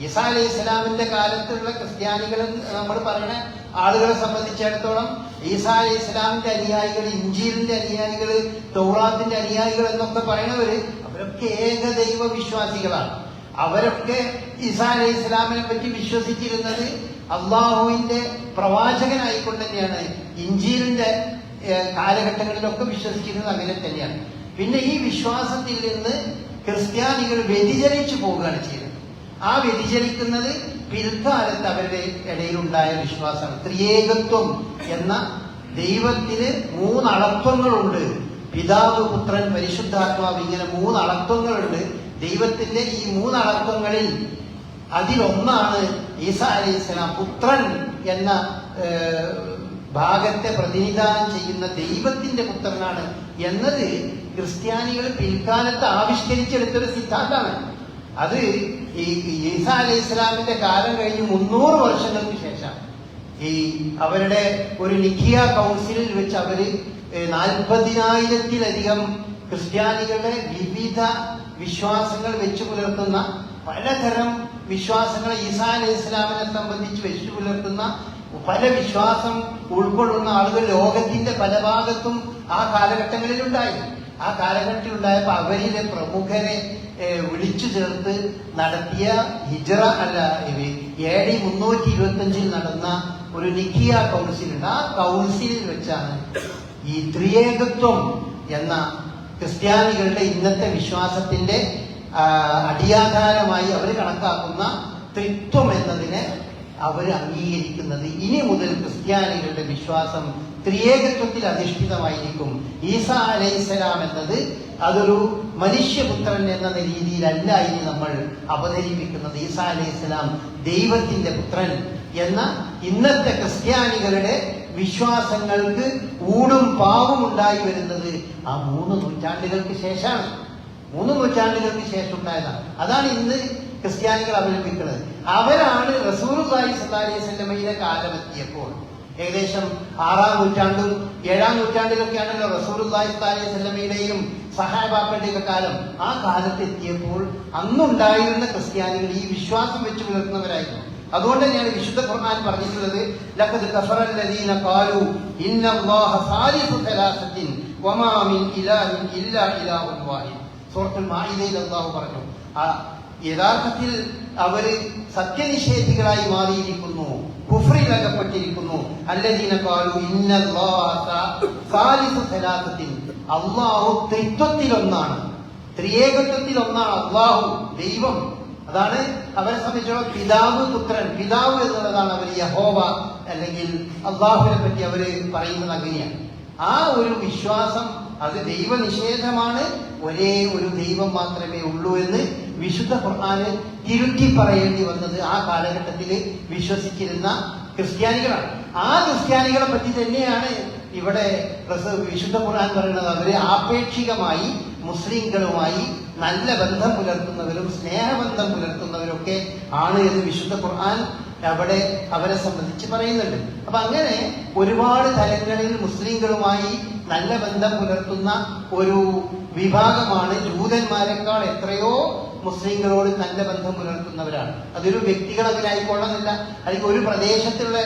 ഈസാ അലൈഹി ഇസ്ലാമിന്റെ കാലത്തുള്ള ക്രിസ്ത്യാനികൾ നമ്മൾ പറയുന്ന ആളുകളെ സംബന്ധിച്ചിടത്തോളം ഈസാ അലൈഹി ഇസ്ലാമിന്റെ അനുയായികൾ, ഇഞ്ചീലിന്റെ അനുയായികൾ, തൗറാത്തിന്റെ അനുയായികൾ എന്നൊക്കെ പറയുന്നവര് അവരൊക്കെ ഏകദൈവ വിശ്വാസികളാണ്. അവരൊക്കെ ഈസാ അലൈഹി ഇസ്ലാമിനെ പറ്റി വിശ്വസിച്ചിരുന്നത് അള്ളാഹുവിന്റെ പ്രവാചകനായിക്കൊണ്ട് തന്നെയാണ്. ഇഞ്ചീലിന്റെ കാലഘട്ടങ്ങളിലൊക്കെ വിശ്വസിച്ചിരുന്നത് അങ്ങനെ തന്നെയാണ്. പിന്നെ ഈ വിശ്വാസത്തിൽ നിന്ന് ക്രിസ്ത്യാനികൾ വ്യതിചലിച്ചു പോവുകയാണ് ചെയ്യുന്നത്. ആ വ്യതിചലിക്കുന്നത് പിൽക്കാലത്ത് അവരുടെ ഇടയിലുണ്ടായ വിശ്വാസമാണ്. ത്രിയേകത്വം എന്ന ദൈവത്തിന് 3 അളത്വങ്ങളുണ്ട്. പിതാവ്, പുത്രൻ, പരിശുദ്ധാത്മാവ്, ഇങ്ങനെ 3 അളത്വങ്ങളുണ്ട് ദൈവത്തിന്റെ. ഈ 3 അളത്വങ്ങളിൽ അതിലൊന്നാണ് ഈസാ അലൈഹി സ്വലാം. പുത്രൻ എന്ന ഭാഗത്തെ പ്രതിനിധാനം ചെയ്യുന്ന ദൈവത്തിന്റെ പുത്രനാണ് എന്നത് ക്രിസ്ത്യാനികൾ പിൽക്കാലത്ത് ആവിഷ്കരിച്ചെടുത്തൊരു സിദ്ധാന്തമാണ്. അത് ഈ ഈസാ അലൈഹി ഇസ്ലാമിന്റെ കാലം കഴിഞ്ഞ് 300 വർഷങ്ങൾക്ക് ശേഷം ഈ അവരുടെ ഒരു നിഖിയ കൗൺസിലിൽ വെച്ച് അവര് 40,000-ത്തിലധികം ക്രിസ്ത്യാനികളുടെ വിവിധ വിശ്വാസങ്ങൾ വെച്ചു പുലർത്തുന്ന, പലതരം വിശ്വാസങ്ങൾ ഈസാ അലൈഹി ഇസ്ലാമിനെ സംബന്ധിച്ച് വെച്ചു പുലർത്തുന്ന പല വിശ്വാസം ഉൾക്കൊള്ളുന്ന ആളുകൾ ലോകത്തിന്റെ പല ഭാഗത്തും ആ കാലഘട്ടങ്ങളിലുണ്ടായി. ആ കാലഘട്ടത്തിലുണ്ടായപ്പോൾ അവരിലെ പ്രമുഖരെ വിളിച്ചു ചേർത്ത് നടത്തിയ ഹിജ്റ അല്ല AD 325 നടന്ന ഒരു നിഖിയ കൗൺസിലുണ്ട്. ആ കൗൺസിലിൽ വെച്ചാണ് ഈ ത്രിയേകത്വം എന്ന ക്രിസ്ത്യാനികളുടെ ഇന്നത്തെ വിശ്വാസത്തിന്റെ അടിയാധാരമായി അവർ കണക്കാക്കുന്ന ത്രിത്വം എന്നതിനെ അവർ അംഗീകരിക്കുന്നത്. ഇനി മുതൽ ക്രിസ്ത്യാനികളുടെ വിശ്വാസം ത്രിയേകത്വത്തിൽ അധിഷ്ഠിതമായിരിക്കും. ഈസാ അലൈഹിസ്സലാം എന്നത് അതൊരു മനുഷ്യപുത്രൻ എന്ന രീതിയിലല്ല ഇനി നമ്മൾ അവതരിപ്പിക്കുന്നത്. ഈസാ അലൈഹിസ്സലാം ദൈവത്തിന്റെ പുത്രൻ എന്ന ഇന്നത്തെ ക്രിസ്ത്യാനികളുടെ വിശ്വാസങ്ങൾക്ക് ഊണും പാവും ഉണ്ടായി വരുന്നത് ആ 3 നൂറ്റാണ്ടുകൾക്ക് ശേഷമാണ്. 3 നൂറ്റാണ്ടുകൾക്ക് ശേഷം ഉണ്ടായതാണ്. അതാണ് ഇന്ന് ക്രിസ്ത്യാനികൾ അവലംബിക്കുന്നത്. അവരാണ് റസൂലുള്ളാഹി സ്വല്ലല്ലാഹി അലൈഹി വസല്ലമയുടെ കാലമെത്തിയപ്പോൾ, ഏകദേശം 6-ാം നൂറ്റാണ്ടും 7-ാം നൂറ്റാണ്ടിലൊക്കെയാണല്ലോ റസൂലുള്ളാഹി സ്വല്ലല്ലാഹി അലൈഹി വസല്ലമയുടെയും സഹാബാക്കളുടെയൊക്കെ കാലം. ആ കാലത്തെത്തിയപ്പോൾ അന്നുണ്ടായിരുന്ന ക്രിസ്ത്യാനികൾ ഈ വിശ്വാസം വെച്ച് പുലർത്തുന്നവരായിരുന്നു. അതുകൊണ്ട് തന്നെയാണ് വിശുദ്ധ ഖുർആൻ പറഞ്ഞിട്ടുള്ളത്, ലഖദ് കഫറൽ ലദീന ഖാലു ഇന്നല്ലാഹ സാലിസു സലാസത്തിൻ വമാ മിൻ ഇലാഹിൻ ഇല്ലാ ഇലാഹുൻ വാഹിദ്. സൂറത്തുൽ മാഇദയിൽ അല്ലാഹു പറഞ്ഞു, യഥാർത്ഥത്തിൽ അവര് സത്യനിഷേധികളായി മാറിയിരിക്കുന്നു, കുഫ്രിൽ അകപ്പെട്ടിരിക്കുന്നു. അല്ലദീന ഖാലു ഇന്നല്ലാഹ സാലിസു സലാസത്തിൻ, അല്ലാഹു ത്രിത്വത്തിലൊന്നാണ്, ത്രിയേകത്വത്തിലൊന്നാണ് അല്ലാഹു, ദൈവം. അതാണ് അവരെ സംബന്ധിച്ചിടത്തോളം പിതാവ് പുത്രൻ, പിതാവ് എന്നുള്ളതാണ് അവർ യഹോവ അല്ലെങ്കിൽ അള്ളാഹുവിനെ പറ്റി അവര് പറയുന്നത് അങ്ങനെയാണ്. ആ ഒരു വിശ്വാസം അത് ദൈവനിഷേധമാണ്, ഒരേ ഒരു ദൈവം മാത്രമേ ഉള്ളൂ എന്ന് വിശുദ്ധ ഖുർആന് തിരുത്തി പറയേണ്ടി വന്നത് ആ കാലഘട്ടത്തിൽ വിശ്വസിച്ചിരുന്ന ക്രിസ്ത്യാനികളാണ്. ആ ക്രിസ്ത്യാനികളെ പറ്റി തന്നെയാണ് ഇവിടെ വിശുദ്ധ ഖുർആൻ പറയുന്നത്. അവര് ആപേക്ഷികമായി മുസ്ലിങ്ങളുമായി നല്ല ബന്ധം പുലർത്തുന്നവരും സ്നേഹബന്ധം പുലർത്തുന്നവരും ഒക്കെ ആണ് എന്ന് വിശുദ്ധ ഖുർആൻ അവിടെ അവരെ സംബന്ധിച്ച് പറയുന്നുണ്ട്. അപ്പൊ അങ്ങനെ ഒരുപാട് തലങ്ങളിൽ മുസ്ലിങ്ങളുമായി നല്ല ബന്ധം പുലർത്തുന്ന ഒരു വിഭാഗമാണ് ജൂതന്മാരെക്കാൾ എത്രയോ മുസ്ലിങ്ങളോട് നല്ല ബന്ധം പുലർത്തുന്നവരാണ്. അതൊരു വ്യക്തികൾ അങ്ങനെ ആയിക്കൊള്ളുന്നില്ല, അല്ലെങ്കിൽ ഒരു പ്രദേശത്തുള്ള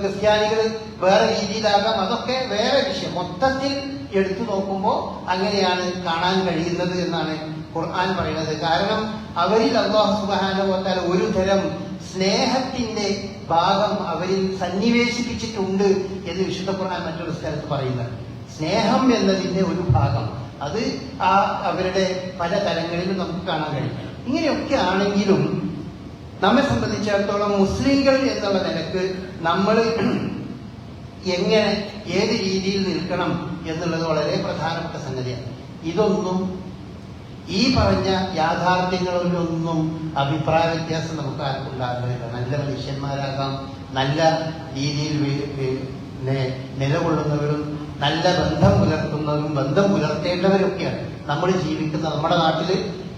ക്രിസ്ത്യാനികൾ വേറെ രീതിയിലാകാം, അതൊക്കെ വേറെ വിഷയം. മൊത്തത്തിൽ എടുത്തു നോക്കുമ്പോൾ അങ്ങനെയാണ് കാണാൻ കഴിയുന്നത് എന്നാണ് ഖുർആൻ പറയുന്നത്. കാരണം അവരിൽ അല്ലാഹു സുബ്ഹാനഹു വ തആല ഒരു തരം സ്നേഹത്തിന്റെ ഭാഗം അവരിൽ സന്നിവേശിപ്പിച്ചിട്ടുണ്ട് എന്ന് വിശുദ്ധ ഖുർആൻ മറ്റൊരു സ്ഥലത്ത് പറയുന്നത്. സ്നേഹം എന്നതിന്റെ ഒരു ഭാഗം അത് ആ അവരുടെ പല തലങ്ങളിലും നമുക്ക് കാണാൻ കഴിയും. ഇങ്ങനെയൊക്കെ ആണെങ്കിലും നമ്മെ സംബന്ധിച്ചിടത്തോളം മുസ്ലിങ്ങൾ എന്നുള്ള നിലക്ക് നമ്മൾ എങ്ങനെ ഏത് രീതിയിൽ നിൽക്കണം എന്നുള്ളത് വളരെ പ്രധാനപ്പെട്ട സംഗതിയാണ്. ഇതൊന്നും ഈ പറഞ്ഞ യാഥാർത്ഥ്യങ്ങളിലൊന്നും അഭിപ്രായ വ്യത്യാസം നമുക്ക് ആർക്കും ഉണ്ടാകുന്നില്ല. നല്ല മനുഷ്യന്മാരാകാം, നല്ല രീതിയിൽ നിലകൊള്ളുന്നവരും നല്ല ബന്ധം പുലർത്തുന്നവരും ബന്ധം പുലർത്തേണ്ടവരൊക്കെയാണ് നമ്മൾ ജീവിക്കുന്ന നമ്മുടെ നാട്ടിൽ.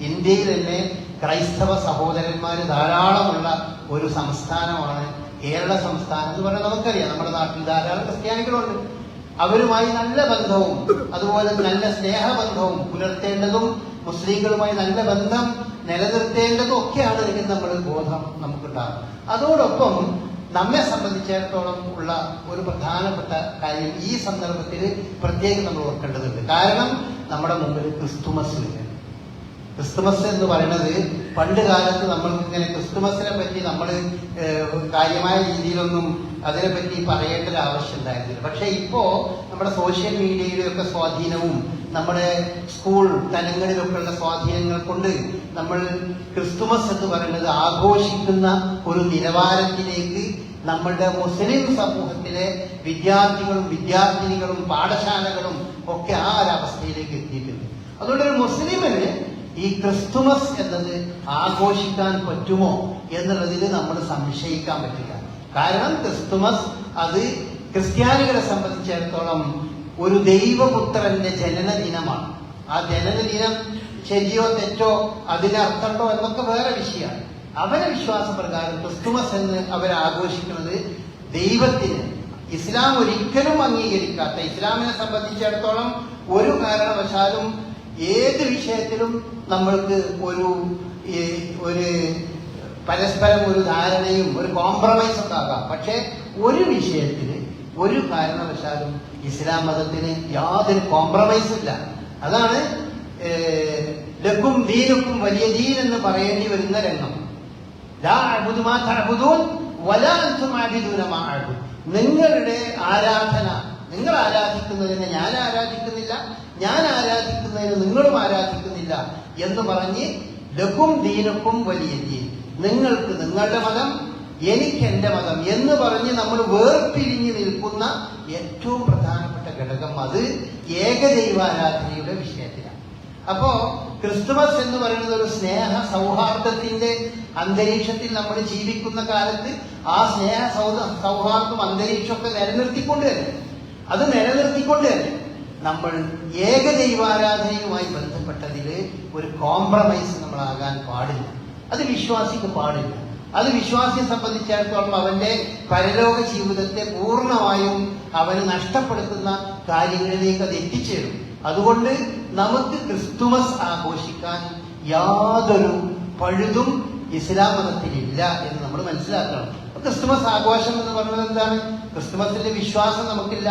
ഇന്ത്യയിൽ തന്നെ ക്രൈസ്തവ സഹോദരന്മാർ ധാരാളമുള്ള ഒരു സംസ്ഥാനമാണ് കേരള സംസ്ഥാനം എന്ന് പറഞ്ഞാൽ നമുക്കറിയാം. നമ്മുടെ നാട്ടിൽ ധാരാളം ക്രിസ്ത്യാനികളുണ്ട്. അവരുമായി നല്ല ബന്ധവും അതുപോലെ നല്ല സ്നേഹബന്ധവും പുലർത്തേണ്ടതും മുസ്ലിങ്ങളുമായി നല്ല ബന്ധം നിലനിർത്തേണ്ടതും ഒക്കെയാണ് എന്ന് നമ്മൾ ബോധം നമുക്കുണ്ടാകും. അതോടൊപ്പം നമ്മെ സംബന്ധിച്ചിടത്തോളം ഉള്ള ഒരു പ്രധാനപ്പെട്ട കാര്യം ഈ സന്ദർഭത്തിൽ പ്രത്യേകം നമ്മൾ ഓർക്കേണ്ടതുണ്ട്. കാരണം നമ്മുടെ മുമ്പിൽ ക്രിസ്തുമസ് ക്രിസ്തുമസ് എന്ന് പറയുന്നത് പണ്ട് കാലത്ത് നമ്മൾക്ക് ഇങ്ങനെ ക്രിസ്തുമസിനെ പറ്റി നമ്മൾ കാര്യമായ രീതിയിലൊന്നും അതിനെപ്പറ്റി പറയേണ്ട ഒരു ആവശ്യം ഉണ്ടായിരുന്നില്ല. പക്ഷെ ഇപ്പോ നമ്മുടെ സോഷ്യൽ മീഡിയയിലൊക്കെ സ്വാധീനവും നമ്മുടെ സ്കൂൾ തലങ്ങളിലൊക്കെ ഉള്ള സ്വാധീനങ്ങൾ കൊണ്ട് നമ്മൾ ക്രിസ്തുമസ് എന്ന് പറയുന്നത് ആഘോഷിക്കുന്ന ഒരു നിലവാരത്തിലേക്ക് നമ്മളുടെ മുസ്ലിം സമൂഹത്തിലെ വിദ്യാർത്ഥികളും വിദ്യാർത്ഥിനികളും പാഠശാലകളും ഒക്കെ ആ ഒരവസ്ഥയിലേക്ക് എത്തിയിട്ടുണ്ട്. അതുകൊണ്ട് ഒരു മുസ്ലിമിന് ഈ ക്രിസ്തുമസ് എന്നത് ആഘോഷിക്കാൻ പറ്റുമോ എന്നുള്ളതിൽ നമ്മൾ സംശയിക്കാൻ പറ്റില്ല. കാരണം ക്രിസ്തുമസ് അത് ക്രിസ്ത്യാനികളെ സംബന്ധിച്ചിടത്തോളം ഒരു ദൈവപുത്രന്റെ ജനനദിനമാണ്. ആ ജനനദിനം ശരിയോ തെറ്റോ അതിനർത്ഥമുണ്ടോ എന്നൊക്കെ വേറെ വിഷയമാണ്. അവരെ വിശ്വാസപ്രകാരം ക്രിസ്തുമസ് എന്ന് അവരാഘോഷിക്കുന്നത് ദൈവത്തിന് ഇസ്ലാം ഒരിക്കലും അംഗീകരിക്കാത്ത, ഇസ്ലാമിനെ സംബന്ധിച്ചിടത്തോളം ഒരു കാരണവശാലും ഏത് വിഷയത്തിലും നമ്മൾക്ക് ഒരു പരസ്പരം ഒരു ധാരണയും ഒരു കോംപ്രമൈസ് ഉണ്ടാകാം. പക്ഷെ ഒരു വിഷയത്തിൽ ഒരു കാരണവശാലും ഇസ്ലാം മതത്തിന് യാതൊരു കോംപ്രമൈസും ഇല്ല. അതാണ് ലക്കും ദീനുക്കും വലിയ ദീൻ എന്ന് പറയേണ്ടി വരുന്ന രംഗം. ലാ അഅ്ബുദു മാ തഅ്ബുദൂൻ വലാ അൻതും അഅ്ബുദൂന മാ അഅ്ബുദു. നിങ്ങളുടെ ആരാധന, നിങ്ങൾ ആരാധിക്കുന്നതിനെ ഞാൻ ആരാധിക്കുന്നില്ല, ഞാൻ ആരാധിക്കുന്നതിന് നിങ്ങളും ആരാധിക്കുന്നില്ല എന്ന് പറഞ്ഞ് ലക്കും ദീനുക്കും വലിയ ദീൻ, നിങ്ങൾക്ക് നിങ്ങളുടെ മതം എനിക്ക് എന്റെ മതം എന്ന് പറഞ്ഞ് നമ്മൾ വേർപിരിഞ്ഞ് നിൽക്കുന്ന ഏറ്റവും പ്രധാനപ്പെട്ട ഘടകം അത് ഏകദൈവാരാധനയുടെ വിഷയത്തിലാണ്. അപ്പോ ക്രിസ്തുമസ് എന്ന് പറയുന്നത് ഒരു സ്നേഹ സൗഹാർദ്ദത്തിന്റെ അന്തരീക്ഷത്തിൽ നമ്മൾ ജീവിക്കുന്ന കാലത്ത് ആ സ്നേഹ സൗഹാർദ്ദം അന്തരീക്ഷമൊക്കെ നിലനിർത്തിക്കൊണ്ട് തന്നെ നമ്മൾ ഏകദൈവാരാധനയുമായി ബന്ധപ്പെട്ടതിൽ ഒരു കോംപ്രമൈസ് നമ്മളാകാൻ പാടില്ല. അത് വിശ്വാസിക്ക് പാടില്ല. അത് വിശ്വാസിയെ സംബന്ധിച്ചിടത്തോളം അവന്റെ പരലോക ജീവിതത്തെ പൂർണ്ണമായും അവന് നഷ്ടപ്പെടുത്തുന്ന കാര്യങ്ങളിലേക്ക് അത് എത്തിച്ചേരും. അതുകൊണ്ട് നമുക്ക് ക്രിസ്തുമസ് ആഘോഷിക്കാൻ യാതൊരു പഴുതും ഇസ്ലാം മതത്തിലില്ല എന്ന് നമ്മൾ മനസ്സിലാക്കണം. ക്രിസ്തുമസ് ആഘോഷം എന്ന് പറയുന്നത് എന്താണ്? ക്രിസ്തുമസിന്റെ വിശ്വാസം നമുക്കില്ല.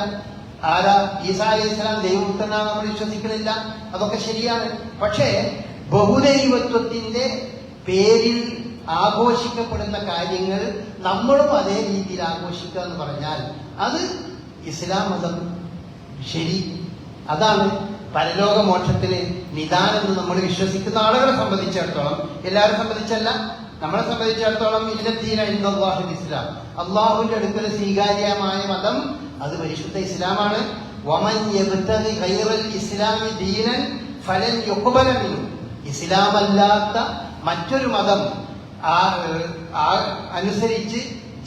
ആരാ? ഈസാ അലൈഹി സ്വലാം ദൈവപുത്രനാണ് നമ്മൾ വിശ്വസിക്കുന്നില്ല. അതൊക്കെ ശരിയാണ്. പക്ഷേ ബഹുദൈവത്വത്തിന്റെ പേരിൽ ആഘോഷിക്കപ്പെടുന്ന കാര്യങ്ങൾ നമ്മളും അതേ രീതിയിൽ ആഘോഷിക്കുക എന്ന് പറഞ്ഞാൽ അത് ഇസ്ലാം മതം ശരി. അതാണ് പരലോക മോക്ഷത്തിന് നിദാനം നമ്മൾ വിശ്വസിക്കുന്ന ആളുകളെ സംബന്ധിച്ചിടത്തോളം. എല്ലാവരെ സംബന്ധിച്ചല്ല, നമ്മളെ സംബന്ധിച്ചിടത്തോളം ഇല്ലദ്ദീന ഇൻദല്ലാഹിൽ ഇസ്ലാം, അള്ളാഹുവിന്റെ അടുക്കൽ സ്വീകാര്യമായ മതം അത് പരിശുദ്ധ ഇസ്ലാമാണ്. വമൻ യബ്തഗി ഗൈറൽ ഇസ്ലാമി ദീനൻ ഫലൻ യുഖ്ബല മിൻഹു, ഇസ്ലാമല്ലാത്ത മറ്റൊരു മതം അനുസരിച്ച്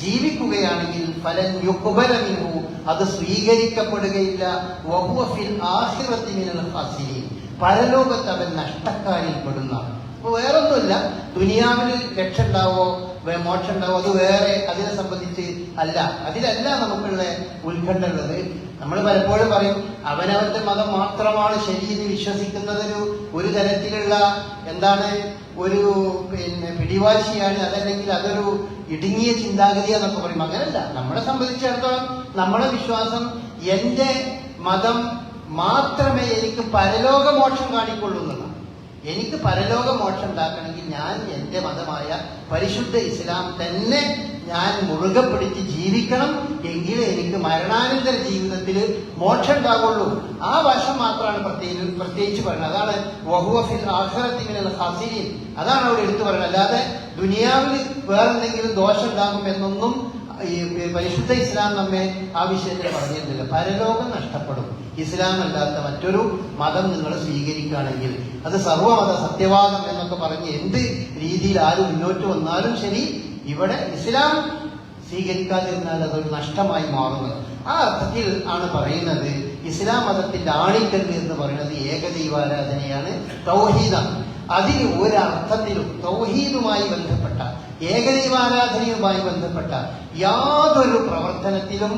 ജീവിക്കുകയാണെങ്കിൽ ഫലൻ യുഖ്ബല മിൻഹു, അത് സ്വീകരിക്കപ്പെടുകയില്ല. വഹുവ ഫിൽ ആഖിറതി മിനൽ ഖാസിരീൻ, പരലോകത്ത് അവൻ നഷ്ടക്കാരിൽ പെടുന്ന. വേറൊന്നുമില്ല, ദുനിയാവിൽ രക്ഷ ഉണ്ടാവോ മോക്ഷം ഉണ്ടാവോ അത് വേറെ, അതിനെ സംബന്ധിച്ച് അല്ല. അതിലല്ല നമുക്കുള്ള ഉത്കണ്ഠ ഉള്ളത്. നമ്മൾ പലപ്പോഴും പറയും അവനവന്റെ മതം മാത്രമാണ് ശരിയെന്ന് വിശ്വസിക്കുന്നത് ഒരു തരത്തിലുള്ള എന്താണ് ഒരു പിടിവാശിയാണ്, അതല്ലെങ്കിൽ അതൊരു ഇടുങ്ങിയ ചിന്താഗതിയാന്നൊക്കെ പറയും. അങ്ങനല്ല. നമ്മളെ സംബന്ധിച്ചിടത്തോളം നമ്മളെ വിശ്വാസം എന്റെ മതം മാത്രമേ എനിക്ക് പരലോക മോക്ഷം കാണിക്കൊള്ളൂ എന്നുള്ളതാണ്. എനിക്ക് പരലോക മോക്ഷം ഉണ്ടാക്കണമെങ്കിൽ ഞാൻ എന്റെ മതമായ പരിശുദ്ധ ഇസ്ലാം തന്നെ ഞാൻ മുറുകെ പിടിച്ച് ജീവിക്കണം. എങ്കിലേ എനിക്ക് മരണാനന്തര ജീവിതത്തിൽ മോക്ഷം ഉണ്ടാകുള്ളൂ. ആ വശം മാത്രമാണ് പ്രത്യേകിച്ച് പറയുന്നത്. അതാണ് വഹുവ ഫിൽ ആഖിറതി മിനൽ ഖാസിരീൻ, അതാണ് അവിടെ എടുത്തു പറയുന്നത്. അല്ലാതെ ദുനിയാവിൽ വേറെന്തെങ്കിലും ദോഷം ഉണ്ടാകും എന്നൊന്നും ഈ പരിശുദ്ധ ഇസ്ലാം നമ്മെ ആ വിഷയത്തിൽ പറഞ്ഞിരുന്നില്ല. പരലോകം നഷ്ടപ്പെടും. ഇസ്ലാം അല്ലാത്ത മറ്റൊരു മതം നിങ്ങൾ സ്വീകരിക്കുകയാണെങ്കിൽ അത് സർവ്വമത സത്യവാദം എന്നൊക്കെ പറഞ്ഞ് എന്ത് രീതിയിൽ ആരും മുന്നോട്ട് വന്നാലും ശരി, ഇവിടെ ഇസ്ലാം സ്വീകരിക്കാതിരുന്നാൽ അതൊരു നഷ്ടമായി മാറുന്നത്. ആ അർത്ഥത്തിൽ ആണ് പറയുന്നത് ഇസ്ലാം മതത്തിന്റെ ആണിക്കല്ല് എന്ന് പറയുന്നത് ഏകദൈവാരാധനയാണ്, തൗഹീദാണ്. അതിന് ഒരർത്ഥത്തിലും തൗഹീദുമായി ബന്ധപ്പെട്ട ഏകദൈവാരാധനയുമായി ബന്ധപ്പെട്ട യാതൊരു പ്രവർത്തനത്തിലും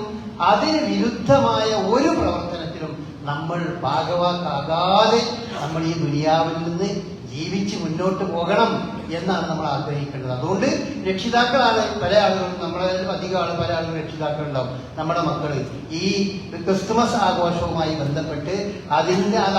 അതിന് വിരുദ്ധമായ ഒരു പ്രവർത്തനത്തിലും നമ്മൾ ഭാഗവാക്കാകാതെ നമ്മൾ ഈ ദുനിയാവിൽ നിന്ന് ജീവിച്ച് മുന്നോട്ട് പോകണം എന്നാണ് നമ്മൾ ആഗ്രഹിക്കേണ്ടത്. അതുകൊണ്ട് രക്ഷിതാക്കളാണ് പല ആളുകളും, നമ്മളെ അധികം പല ആളുകളും രക്ഷിതാക്കളുണ്ടാവും. നമ്മുടെ മക്കള് ഈ ക്രിസ്തുമസ് ആഘോഷവുമായി ബന്ധപ്പെട്ട് അത്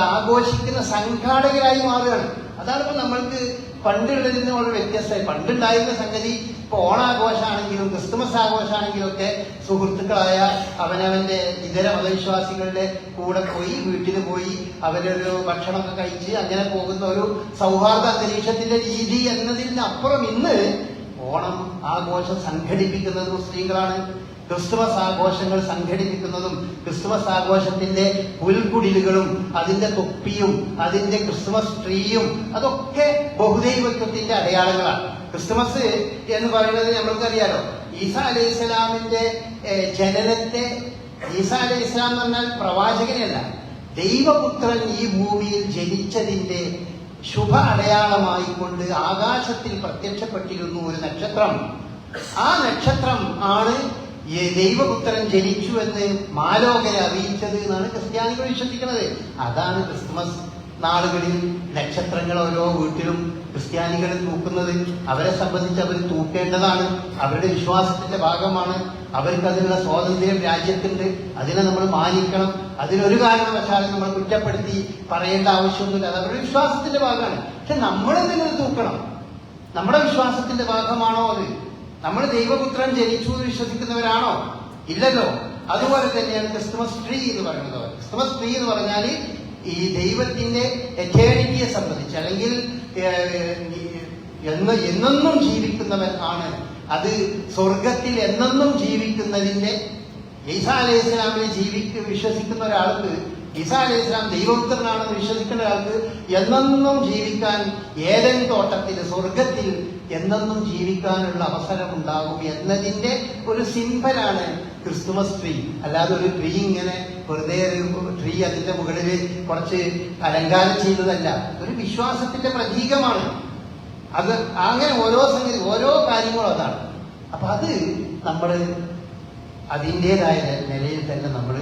ആഘോഷിക്കുന്ന സംഘാടകരായി മാറുകയാണ്. അതാണ് ഇപ്പൊ നമ്മൾക്ക് പണ്ടുള്ളതിൽ നിന്ന് വളരെ വ്യത്യസ്തമായി. പണ്ടുണ്ടായിരുന്ന സംഗതി ഇപ്പൊ ഓണാഘോഷമാണെങ്കിലും ക്രിസ്തുമസ് ആഘോഷമാണെങ്കിലും ഒക്കെ സുഹൃത്തുക്കളായ അവനവന്റെ ഇതര മതവിശ്വാസികളുടെ കൂടെ പോയി വീട്ടിൽ പോയി അവരൊരു ഭക്ഷണമൊക്കെ കഴിച്ച് അങ്ങനെ പോകുന്ന ഒരു സൗഹാർദ്ദ അന്തരീക്ഷത്തിന്റെ രീതി എന്നതിനപ്പുറം ഇന്ന് ഓണം ആഘോഷം സംഘടിപ്പിക്കുന്നത് മുസ്ലിങ്ങളാണ്. ക്രിസ്തുമസ് ആഘോഷങ്ങൾ സംഘടിപ്പിക്കുന്നതും ക്രിസ്തുമസ് ആഘോഷത്തിന്റെ പുൽക്കുടിലുകളും അതിന്റെ തൊപ്പിയും അതിന്റെ ക്രിസ്തുമസ് ട്രീയും അതൊക്കെ ബഹുദൈവത്വത്തിന്റെ അടയാളങ്ങളാണ്. ക്രിസ്തുമസ് എന്ന് പറയുന്നത് നമ്മൾക്കറിയാലോ, ഈസാ അലൈഹി സ്വലാമിന്റെ ജനനത്തെ, ഈസാ അലൈഹി സ്വലാം എന്ന് പറഞ്ഞാൽ പ്രവാചകനല്ല, ദൈവപുത്രൻ ഈ ഭൂമിയിൽ ജനിച്ചതിന്റെ ശുഭ അടയാളമായിക്കൊണ്ട് ആകാശത്തിൽ പ്രത്യക്ഷപ്പെട്ടിരുന്നു ഒരു നക്ഷത്രം. ആ നക്ഷത്രം ആണ് ദൈവപുത്രൻ ജനിച്ചു എന്ന് മാലോകരെ അറിയിച്ചത് എന്നാണ് ക്രിസ്ത്യാനികൾ വിശ്വസിക്കുന്നത്. അതാണ് ക്രിസ്തുമസ് നാളുകളിൽ നക്ഷത്രങ്ങൾ ഓരോ വീട്ടിലും ക്രിസ്ത്യാനികൾ തൂക്കുന്നത്. അവരെ സംബന്ധിച്ച് അവർ തൂക്കേണ്ടതാണ്, അവരുടെ വിശ്വാസത്തിന്റെ ഭാഗമാണ്. അവർക്ക് അതിനുള്ള സ്വാതന്ത്ര്യം രാജ്യത്തുണ്ട്, അതിനെ നമ്മൾ മാനിക്കണം. അതിനൊരു കാരണവശാലും നമ്മൾ കുറ്റപ്പെടുത്തി പറയേണ്ട ആവശ്യമൊന്നുമില്ല, അത് അവരുടെ വിശ്വാസത്തിന്റെ ഭാഗമാണ്. പക്ഷെ നമ്മളെന്തെങ്കിലും തൂക്കണം, നമ്മുടെ വിശ്വാസത്തിന്റെ ഭാഗമാണോ അത്? നമ്മൾ ദൈവപുത്രൻ ജനിച്ചു എന്ന് വിശ്വസിക്കുന്നവരാണോ? ഇല്ലല്ലോ. അതുപോലെ തന്നെയാണ് ക്രിസ്തുമസ് ട്രീ എന്ന് പറയുന്നത്. ക്രിസ്തുമസ് ട്രീ എന്ന് പറഞ്ഞാൽ ഈ ദൈവത്തിന്റെ എറ്റേണിറ്റിയെ സംബന്ധിച്ച്, അല്ലെങ്കിൽ എന്നെന്നും ജീവിക്കുന്നവൻ ആണ്. അത് സ്വർഗത്തിൽ എന്നെന്നും ജീവിക്കുന്നതിന്റെ, ഈസാ അലൈഹി ഇസ്ലാമിനെ വിശ്വസിക്കുന്ന ഒരാൾക്ക്, ഈസാ അലൈഹി ഇസ്ലാം ദൈവപുത്രനാണെന്ന് വിശ്വസിക്കുന്ന ഒരാൾക്ക് എന്നെന്നും ജീവിക്കാൻ ഏദൻ തോട്ടത്തിൽ സ്വർഗത്തിൽ എന്നെന്നും ജീവിക്കാനുള്ള അവസരം ഉണ്ടാകും എന്നതിന്റെ ഒരു സിംബലാണ് ക്രിസ്തുമസ് ട്രീ. അല്ലാതെ ഒരു ട്രീ ഇങ്ങനെ വെറുതെ ഒരു ട്രീ അതിന്റെ മുകളിൽ കുറച്ച് അലങ്കാരം ചെയ്യുന്നതല്ല, ഒരു വിശ്വാസത്തിന്റെ പ്രതീകമാണ്. അത് അങ്ങനെ ഓരോ സംഗതി ഓരോ കാര്യങ്ങളും അതാണ്. അപ്പൊ അത് നമ്മൾ അതിൻ്റെതായ നിലയിൽ തന്നെ നമ്മൾ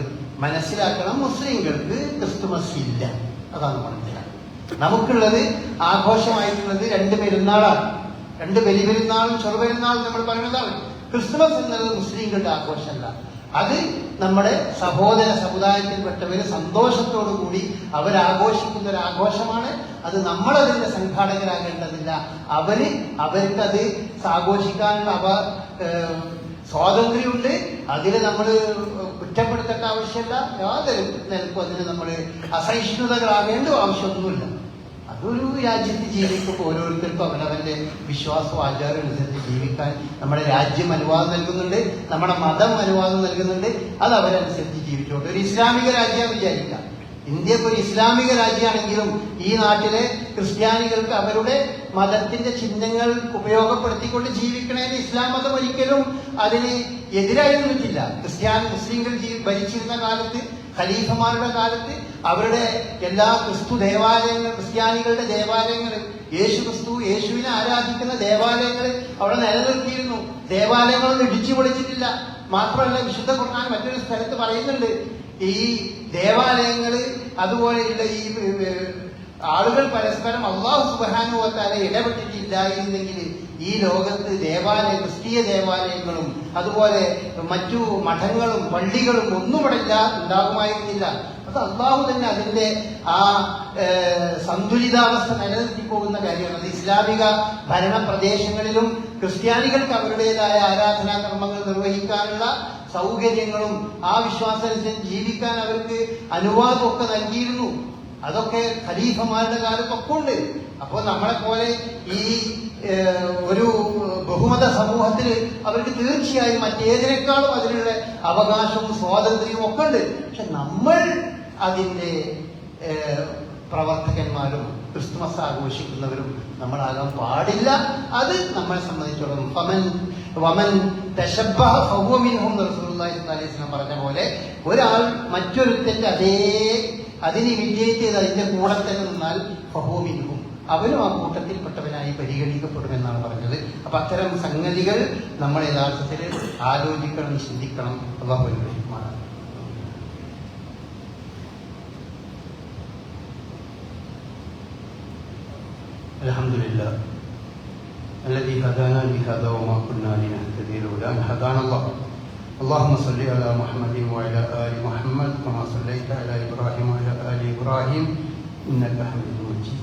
മനസ്സിലാക്കണം. മുസ്ലിങ്ങൾക്ക് ക്രിസ്തുമസ് ഇല്ല, അതാണ് മനസ്സിലാക്കുന്നത്. നമുക്കുള്ളത് ആഘോഷമായിട്ടുള്ളത് 2 പെരുന്നാളാണ്. 2 ബലിപെരുന്നാളും ചെറുപെരുന്നാളും നമ്മൾ പറയുന്നതാണ്. ക്രിസ്തുമസ് എന്നത് മുസ്ലിങ്ങളുടെ ആഘോഷമല്ല. അത് നമ്മുടെ സഹോദര സമുദായത്തിൽപ്പെട്ടവര് സന്തോഷത്തോടു കൂടി അവരാഘോഷിക്കുന്ന ഒരു ആഘോഷമാണ്. അത് നമ്മളതിന്റെ സംഘാടകരാകേണ്ടതില്ല. അവർക്കത് ആഘോഷിക്കാനുള്ള സ്വാതന്ത്ര്യമുണ്ട്. അതിന് നമ്മൾ കുറ്റപ്പെടുത്തേണ്ട ആവശ്യമില്ല. യാതൊരു നിലക്കും അതിന് നമ്മൾ അസഹിഷ്ണുതകളാകേണ്ട ആവശ്യമൊന്നുമില്ല. അതൊരു രാജ്യത്ത് ജീവിക്കുമ്പോൾ ഓരോരുത്തർക്കും അവനവന്റെ വിശ്വാസവും ആചാരം അനുസരിച്ച് ജീവിക്കാൻ നമ്മുടെ രാജ്യം അനുവാദം നൽകുന്നുണ്ട്, നമ്മുടെ മതം അനുവാദം നൽകുന്നുണ്ട്. അത് അവരനുസരിച്ച് ജീവിച്ചോട്ടെ. ഒരു ഇസ്ലാമിക രാജ്യം വിചാരിക്കാം. ഇന്ത്യ ഒരു ഇസ്ലാമിക രാജ്യമാണെങ്കിലും ഈ നാട്ടിലെ ക്രിസ്ത്യാനികൾക്ക് അവരുടെ മതത്തിന്റെ ചിഹ്നങ്ങൾ ഉപയോഗപ്പെടുത്തിക്കൊണ്ട് ജീവിക്കണേന്ന് ഇസ്ലാം മതം ഒരിക്കലും അതിന് എതിരായി നിന്നിട്ടില്ല. മുസ്ലിങ്ങൾ ഭരിച്ചിരുന്ന കാലത്ത്, ഖലീഫമാരുടെ കാലത്ത് അവരുടെ എല്ലാ ക്രിസ്ത്യാനികളുടെ ദേവാലയങ്ങൾ, യേശുവിനെ ആരാധിക്കുന്ന ദേവാലയങ്ങൾ അവിടെ നിലനിർത്തിയിരുന്നു. ദേവാലയങ്ങളൊന്നും ഇടിച്ചു പൊളിച്ചിട്ടില്ല. മാത്രമല്ല, വിശുദ്ധ ഖുർആൻ മറ്റൊരു സ്ഥലത്ത് പറയുന്നുണ്ട്, ഈ ദേവാലയങ്ങൾ അതുപോലെയുള്ള ഈ ആളുകൾ പരസ്പരം അല്ലാഹു സുബ്ഹാനഹു വ തആല ഇടപെട്ടിട്ടില്ലായിരുന്നെങ്കിൽ ഈ ലോകത്ത് ക്രിസ്തീയ ദേവാലയങ്ങളും അതുപോലെ മറ്റു മഠങ്ങളും പള്ളികളും ഒന്നും ഇവിടെ ഉണ്ടാകുമായിരുന്നില്ല. അത് അള്ളാഹു തന്നെ അതിന്റെ ആ സന്തുലിതാവസ്ഥ നിലനിർത്തി പോകുന്ന കാര്യമാണ്. അത് ഇസ്ലാമിക ഭരണ പ്രദേശങ്ങളിലും ക്രിസ്ത്യാനികൾക്ക് അവരുടേതായ ആരാധനാ കർമ്മങ്ങൾ നിർവഹിക്കാനുള്ള സൗകര്യങ്ങളും ആ വിശ്വാസമനുസരിച്ച് ജീവിക്കാൻ അവർക്ക് അനുവാദമൊക്കെ നൽകിയിരുന്നു. അതൊക്കെ ഖലീഫമാരുടെ കാലത്തൊക്കെ ഉണ്ട്. അപ്പോൾ നമ്മളെ പോലെ ഈ ഒരു ബഹുമത സമൂഹത്തിൽ അവർക്ക് തീർച്ചയായും മറ്റേതിനേക്കാളും അതിനുള്ള അവകാശവും സ്വാതന്ത്ര്യവും ഒക്കെ ഉണ്ട്. പക്ഷെ നമ്മൾ അതിന്റെ പ്രവർത്തകന്മാരും ക്രിസ്തുമസ് ആഘോഷിക്കുന്നവരും നമ്മളാകാൻ പാടില്ല. അത് നമ്മളെ സംബന്ധിച്ചിടത്തോളം പറഞ്ഞ പോലെ ഒരാൾ മറ്റൊരുത്തന്റെ അതിന് ഇമിറ്റേറ്റ് ചെയ്ത് അതിന്റെ കൂടെ തന്നെ നിന്നാൽ ഫഹോമിൻഹും, അവനും ആ കൂട്ടത്തിൽപ്പെട്ടവനായി പരിഗണിക്കപ്പെടുമെന്നാണ് പറഞ്ഞത്. അപ്പൊ അത്തരം സംഗതികൾ നമ്മൾ യഥാർത്ഥത്തിൽ ആലോചിക്കണം, ചിന്തിക്കണം. അല്ലാഹു അനുഗ്രഹിക്കുമാറാകട്ടെ. അൽഹംദുലില്ലാഹ് الذي هدانا لهذا وما كنا لنهتدي لولا أن هدانا الله. اللهم صل على محمد وعلى آل محمد كما صليت على إبراهيم وعلى آل إبراهيم إنك حميد مجيد.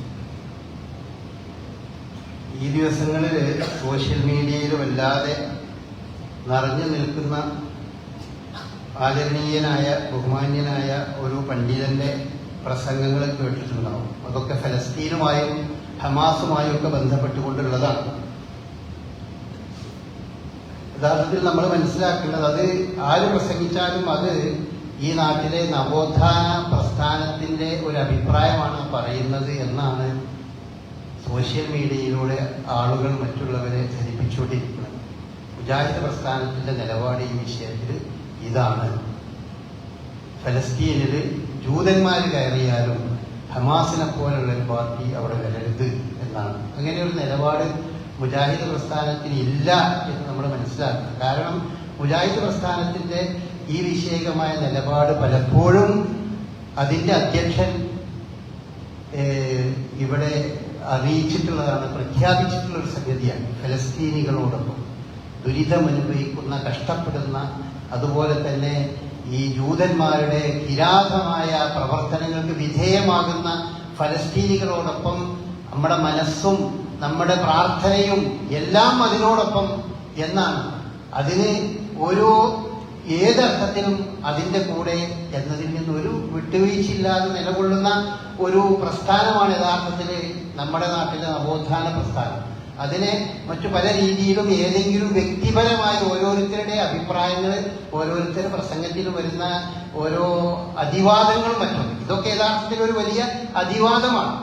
ഈ ദിവസങ്ങളിൽ സോഷ്യൽ മീഡിയയിൽ വല്ലാതെ നിറഞ്ഞു നിൽക്കുന്ന ആദരണീയനായ ബഹുമാന്യനായ ഒരു പണ്ഡിതന്റെ പ്രസംഗങ്ങൾ കേട്ടിട്ടുണ്ടാവും. അതൊക്കെ ഫലസ്തീനുമായും ഹമാസുമായും ഒക്കെ ബന്ധപ്പെട്ടുകൊണ്ടുള്ളതാണ്. യഥാർത്ഥത്തിൽ നമ്മൾ മനസ്സിലാക്കേണ്ടത്, അത് ആര് പ്രസംഗിച്ചാലും അത് ഈ നാട്ടിലെ നവോത്ഥാന പ്രസ്ഥാനത്തിന്റെ ഒരു അഭിപ്രായമാണ് പറയുന്നത് എന്നാണ് സോഷ്യൽ മീഡിയയിലൂടെ ആളുകൾ മറ്റുള്ളവരെ ധരിപ്പിച്ചുകൊണ്ടിരിക്കുന്നത്. മുജാഹിദ് പ്രസ്ഥാനത്തിന്റെ നിലപാട് ഈ വിഷയത്തിൽ ഇതാണ്. ഫലസ്തീനിൽ ജൂതന്മാർ കയറിയാലും ഹമാസിനെ പോലുള്ള ഒരു പാർട്ടി അവിടെ വരരുത് എന്നാണ്. അങ്ങനെ ഒരു നിലപാട് മുജാഹിദ് പ്രസ്ഥാനത്തിന് ഇല്ല എന്ന് നമ്മൾ മനസ്സിലാക്കണം. കാരണം മുജാഹിദ് പ്രസ്ഥാനത്തിന്റെ ഈ വിഷയകമായ നിലപാട് പലപ്പോഴും അതിന്റെ അധ്യക്ഷൻ ഇവിടെ അറിയിച്ചിട്ടുള്ളതാണ്, പ്രഖ്യാപിച്ചിട്ടുള്ള ഒരു സംഗതിയാണ്. ഫലസ്തീനികളോടൊപ്പം ദുരിതമനുഭവിക്കുന്ന, കഷ്ടപ്പെടുന്ന, അതുപോലെ തന്നെ ഈ ജൂതന്മാരുടെ കിരാതമായ പ്രവർത്തനങ്ങൾക്ക് വിധേയമാകുന്ന ഫലസ്തീനികളോടൊപ്പം നമ്മുടെ മനസ്സും നമ്മുടെ പ്രാർത്ഥനയും എല്ലാം അതിനോടൊപ്പം എന്നാണ്. അതിന് ഏതർത്ഥത്തിലും അതിന്റെ കൂടെ എന്നതിൽ നിന്ന് ഒരു വിട്ടുവീഴ്ചയില്ലാതെ നിലകൊള്ളുന്ന ഒരു പ്രസ്ഥാനമാണ് യഥാർത്ഥത്തിൽ നമ്മുടെ നാട്ടിലെ നവോത്ഥാന പ്രസ്ഥാനം. അതിനെ മറ്റു പല രീതിയിലും ഏതെങ്കിലും വ്യക്തിപരമായ ഓരോരുത്തരുടെ അഭിപ്രായങ്ങൾ, ഓരോരുത്തരുടെ പ്രസംഗത്തിൽ വരുന്ന ഓരോ അതിവാദങ്ങളും മറ്റും, ഇതൊക്കെ യഥാർത്ഥത്തിൽ ഒരു വലിയ അതിവാദമാണ്.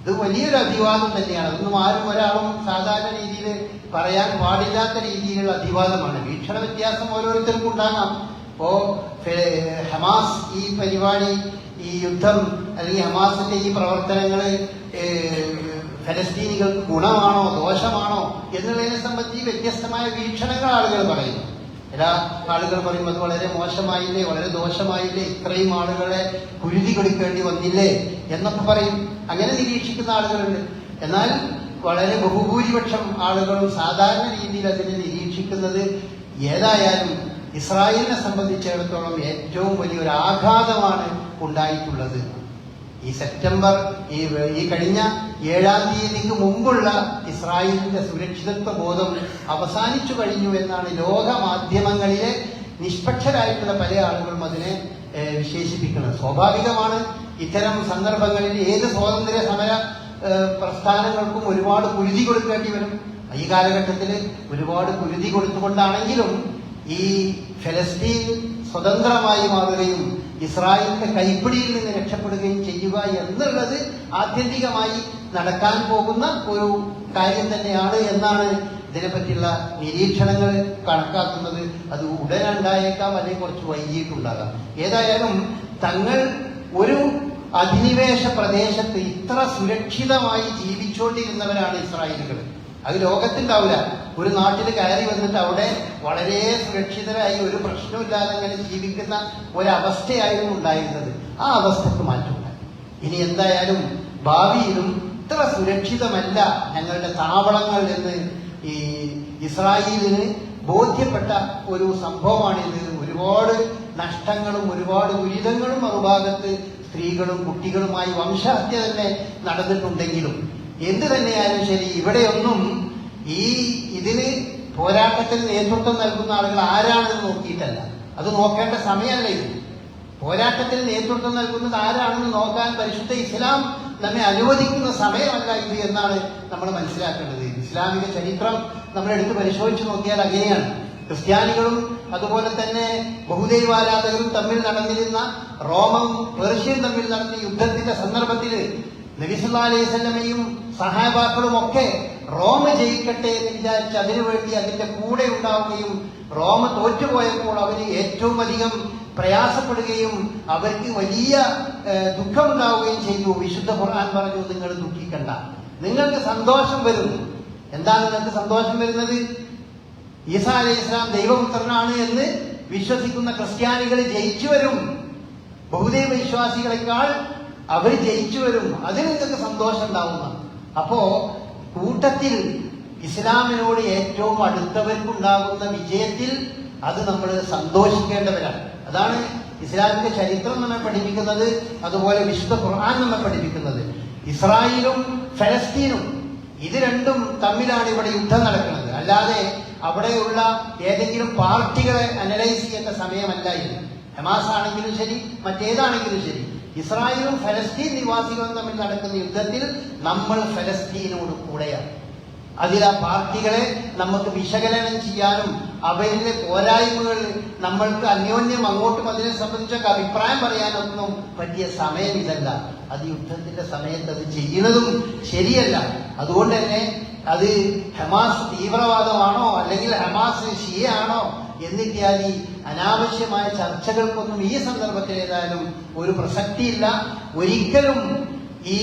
ഇത് വലിയൊരു അതിവാദം തന്നെയാണ്. അതൊന്നും ആരും ഒരാളും സാധാരണ രീതിയിൽ പറയാൻ പാടില്ലാത്ത രീതിയിലുള്ള അതിവാദമാണ്. വീക്ഷണ വ്യത്യാസം ഓരോരുത്തർക്കും ഉണ്ടാകാം. ഇപ്പോ ഹമാസ് ഈ പരിപാടി, ഈ യുദ്ധം അല്ലെങ്കിൽ ഹമാസിന്റെ ഈ പ്രവർത്തനങ്ങള് ഫലസ്തീനികൾക്ക് ഗുണമാണോ ദോഷമാണോ എന്നുള്ളതിനെ സംബന്ധിച്ച് വ്യത്യസ്തമായ വീക്ഷണങ്ങൾ ആളുകൾ പറയുന്നു. ചില ആളുകൾ പറയുമ്പോൾ അത് വളരെ മോശമായില്ലേ, വളരെ ദോഷമായില്ലേ, ഇത്രയും ആളുകളെ കുരുതി കൊടുക്കേണ്ടി വന്നില്ലേ എന്നൊക്കെ പറയും. അങ്ങനെ നിരീക്ഷിക്കുന്ന ആളുകളുണ്ട്. എന്നാൽ വളരെ ബഹുഭൂരിപക്ഷം ആളുകളും സാധാരണ രീതിയിൽ അതിനെ നിരീക്ഷിക്കുന്നത് ഏതായാലും ഇസ്രായേലിനെ സംബന്ധിച്ചിടത്തോളം ഏറ്റവും വലിയൊരു ആഘാതമാണ് ഉണ്ടായിട്ടുള്ളത്. ഈ സെപ്റ്റംബർ ഈ കഴിഞ്ഞ 7-ാം തീയതിക്ക് മുമ്പുള്ള ഇസ്രായേലിന്റെ സുരക്ഷിതത്വ ബോധം അവസാനിച്ചു കഴിഞ്ഞു എന്നാണ് ലോക മാധ്യമങ്ങളിലെ നിഷ്പക്ഷരായിട്ടുള്ള പല ആളുകളും അതിനെ വിശേഷിപ്പിക്കുന്നത്. സ്വാഭാവികമാണ്, ഇത്തരം സന്ദർഭങ്ങളിൽ ഏത് സ്വാതന്ത്ര്യ സമര പ്രസ്ഥാനങ്ങൾക്കും ഒരുപാട് കുരുതി കൊടുക്കേണ്ടി വരും. ഈ കാലഘട്ടത്തിൽ ഒരുപാട് കുരുതി കൊടുത്തുകൊണ്ടാണെങ്കിലും ഈ ഫലസ്തീൻ സ്വതന്ത്രമായി മാറുകയും ഇസ്രായേലിന്റെ കൈപ്പിടിയിൽ നിന്ന് രക്ഷപ്പെടുകയും ചെയ്യുക എന്നുള്ളത് ആത്യന്തികമായി നടക്കാൻ പോകുന്ന ഒരു കാര്യം തന്നെയാണ് എന്നാണ് ഇതിനെപ്പറ്റിയുള്ള നിരീക്ഷണങ്ങൾ കണക്കാക്കുന്നത്. അത് ഉടനുണ്ടായേക്കാം, അല്ലെങ്കിൽ കുറച്ച് വൈകിട്ടുണ്ടാകാം. ഏതായാലും തങ്ങൾ ഒരു അധിനിവേശ പ്രദേശത്ത് ഇത്ര സുരക്ഷിതമായി ജീവിച്ചുകൊണ്ടിരുന്നവരാണ് ഇസ്രായേലുകൾ. അത് ലോകത്തുണ്ടാവില്ല. ഒരു നാട്ടിൽ കയറി വന്നിട്ട് അവിടെ വളരെ സുരക്ഷിതരായി ഒരു പ്രശ്നമില്ലാതെ അങ്ങനെ ജീവിക്കുന്ന ഒരവസ്ഥയായിരുന്നു ഉണ്ടായിരുന്നത്. ആ അവസ്ഥക്ക് മാറ്റമുണ്ടായി. ഇനി എന്തായാലും ഭാവിയിലും ഇത്ര സുരക്ഷിതമല്ല ഞങ്ങളുടെ താവളങ്ങൾ എന്ന് ഈ ഇസ്രായേലിന് ബോധ്യപ്പെട്ട ഒരു സംഭവമാണിത്. ഒരുപാട് നഷ്ടങ്ങളും ഒരുപാട് ദുരിതങ്ങളും മറുഭാഗത്ത് സ്ത്രീകളും കുട്ടികളുമായി വംശഹത്യ തന്നെ നടന്നിട്ടുണ്ടെങ്കിലും എന്ത് തന്നെയായാലും ശരി, ഇവിടെയൊന്നും ഇതിന് പോരാട്ടത്തിന് നേതൃത്വം നൽകുന്ന ആളുകൾ ആരാണെന്ന് നോക്കിയിട്ടല്ല. അത് നോക്കേണ്ട സമയമല്ല ഇത്. പോരാട്ടത്തിന് നേതൃത്വം നൽകുന്നത് ആരാണെന്ന് നോക്കാൻ പരിശുദ്ധ ഇസ്ലാം നമ്മെ അനുവദിക്കുന്ന സമയമല്ല ഇത് എന്നാണ് നമ്മൾ മനസ്സിലാക്കേണ്ടത്. ഇസ്ലാമിക ചരിത്രം നമ്മൾ എടുത്ത് പരിശോധിച്ച് നോക്കിയാൽ അങ്ങനെയാണ്. ക്രിസ്ത്യാനികളും അതുപോലെ തന്നെ ബഹുദൈവാരാധകരും തമ്മിൽ നടന്നിരുന്ന റോമും പേർഷ്യയും തമ്മിൽ നടന്ന യുദ്ധത്തിന്റെ സന്ദർഭത്തിൽ നബി സല്ലല്ലാഹു അലൈഹി വസല്ലമയും സഹാബാക്കളും ഒക്കെ റോമ ജയിക്കട്ടെ എന്ന് വിചാരിച്ച് അതിനുവേണ്ടി അതിന്റെ കൂടെ ഉണ്ടാവുകയും റോമ തോറ്റുപോയപ്പോൾ അവര് ഏറ്റവും അധികം പ്രയാസപ്പെടുകയും അവർക്ക് വലിയ ദുഃഖമുണ്ടാവുകയും ചെയ്തു. വിശുദ്ധ ഖുർആൻ പറഞ്ഞു, നിങ്ങൾ ദുഃഖിക്കണ്ട, നിങ്ങൾക്ക് സന്തോഷം വരും. എന്താ നിങ്ങൾക്ക് സന്തോഷം വരുന്നത്? ഈസാ അലൈഹി ഇസ്ലാം ദൈവപുത്രനാണ് എന്ന് വിശ്വസിക്കുന്ന ക്രിസ്ത്യാനികൾ ജയിച്ചു വരും. ബഹുദൈവ വിശ്വാസികളെക്കാൾ അവർ ജയിച്ചു വരും. അതിന് നിങ്ങൾക്ക് സന്തോഷം ഉണ്ടാവുന്ന. അപ്പോ കൂട്ടത്തിൽ ഇസ്ലാമിനോട് ഏറ്റവും അടുത്തവർക്കുണ്ടാകുന്ന വിജയത്തിൽ അത് നമ്മൾ സന്തോഷിക്കേണ്ടവരാണ്. അതാണ് ഇസ്ലാമിന്റെ ചരിത്രം നമ്മെ പഠിപ്പിക്കുന്നത്. അതുപോലെ വിശുദ്ധ ഖുർആൻ നമ്മെ പഠിപ്പിക്കുന്നത്. ഇസ്രായേലും ഫലസ്തീനും ഇത് രണ്ടും തമ്മിലാണ് ഇവിടെ യുദ്ധം നടക്കുന്നത്. അല്ലാതെ അവിടെയുള്ള ഏതെങ്കിലും പാർട്ടികളെ അനലൈസ് ചെയ്യേണ്ട സമയമല്ല ഇത്. ഹമാസ് ആണെങ്കിലും ശരി, മറ്റേതാണെങ്കിലും ശരി, ഇസ്രായേലും ഫലസ്തീൻ നിവാസികളും തമ്മിൽ നടക്കുന്ന യുദ്ധത്തിൽ നമ്മൾ ഫലസ്തീനോട് കൂടെയാണ്. അതിൽ ആ പാർട്ടികളെ നമുക്ക് വിശകലനം ചെയ്യാനും അവരിലെ പോരായ്മകൾ നമ്മൾക്ക് അന്യോന്യം അങ്ങോട്ടും അതിനെ സംബന്ധിച്ചൊക്കെ അഭിപ്രായം പറയാനൊന്നും പറ്റിയ സമയം ഇതല്ല. അത് യുദ്ധത്തിന്റെ സമയത്ത് അത് ചെയ്യുന്നതും ശരിയല്ല. അതുകൊണ്ട് തന്നെ അത് ഹമാസ് തീവ്രവാദമാണോ അല്ലെങ്കിൽ ഹമാസ് ഷിയയാണോ എന്നിത്യാദി അനാവശ്യമായ ചർച്ചകൾക്കൊന്നും ഈ സന്ദർഭത്തിൽ ഏതായാലും ഒരു പ്രസക്തിയില്ല. ഒരിക്കലും ഈ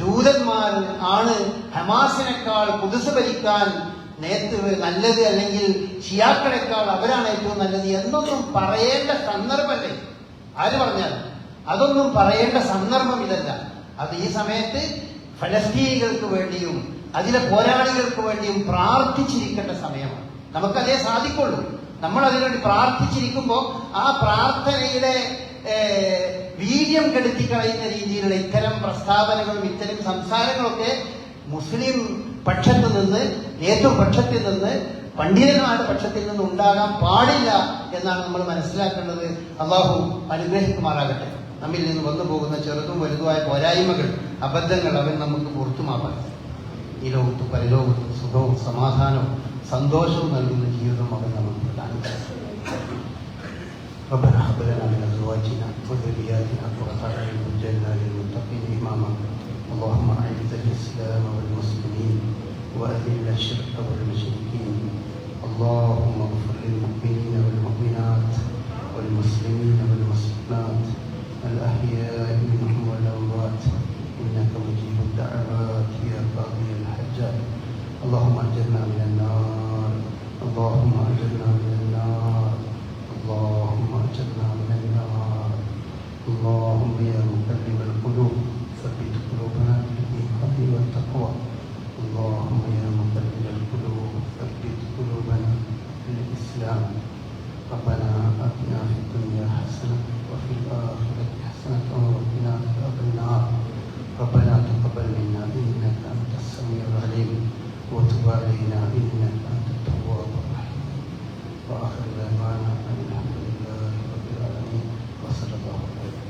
ജൂതന്മാർ ആണ് ഹമാസിനേക്കാൾ ഖുദ്സ് ഭരിക്കാൻ നല്ലത്, അല്ലെങ്കിൽ ഷിയാക്കളെക്കാൾ അവരാണ് ഏറ്റവും നല്ലത് എന്നൊന്നും പറയേണ്ട സന്ദർഭമല്ലേ. ആര് പറഞ്ഞാൽ അതൊന്നും പറയേണ്ട സന്ദർഭം ഇതല്ല. അത് ഈ സമയത്ത് ഫലസ്തീനികൾക്ക് വേണ്ടിയും അതിലെ പോരാളികൾക്ക് വേണ്ടിയും പ്രാർത്ഥിച്ചിരിക്കേണ്ട സമയമാണ്. നമുക്കതേ സാധിക്കുള്ളൂ. നമ്മൾ അതിനുവേണ്ടി പ്രാർത്ഥിച്ചിരിക്കുമ്പോൾ ആ പ്രാർത്ഥനയുടെ വീര്യം കെടുത്തിക്കളയുന്ന രീതിയിലുള്ള ഇത്തരം പ്രസ്താവനകളും ഇത്തരം സംസാരങ്ങളൊക്കെ മുസ്ലിം പക്ഷത്ത് നിന്ന്, നേതൃപക്ഷത്തിൽ നിന്ന്, പണ്ഡിതന്മാരുടെ പക്ഷത്തിൽ നിന്ന് ഉണ്ടാകാൻ പാടില്ല എന്നാണ് നമ്മൾ മനസ്സിലാക്കേണ്ടത്. അള്ളാഹു അനുഗ്രഹിക്കുമാറാകട്ടെ. നമ്മിൽ നിന്ന് വന്നു പോകുന്ന ചെറുതും വലുതുമായ പോരായ്മകൾ, അബദ്ധങ്ങൾ അവൻ നമുക്ക് പുറത്തുമാകട്ടെ. ഈ ലോകത്തും പരലോകത്തും സുഖവും സമാധാനവും സന്തോഷവും നൽകുന്ന ജീവിതം അവൻ നമുക്ക് പ്രദാനം ചെയ്യും. ربنا هب لنا من ازواجنا وذرياتنا قرة اعين واجعلنا للمتقين اماما. اللهم اعز الاسلام والمسلمين واذل الشرك والمشركين. اللهم اغفر للمؤمنين والمؤمنات والمسلمين والمسلمات الاحياء منهم والاموات انك مجيب الدعوات يا القاضي الحجاج. اللهم أجرنا من النار، اللهم أجرنا من النار، اللهم أجرنا من النار. اللهم يا مقلب القلوب ثبت قلوبنا بالإيمان والتقوى. اللهم يا مقلب القلوب ثبت قلوبنا بالإسلام. ربنا آتنا في الدنيا حسنة وفي الآخرة حسنة وقنا عذاب النار. ربنا تقبل منا إنك أنت السميع العليم وتب علينا إنك أنت التواب الرحيم. وآخر دعوانا أن الحمد لله رب العالمين وصلى الله عليه وسلم.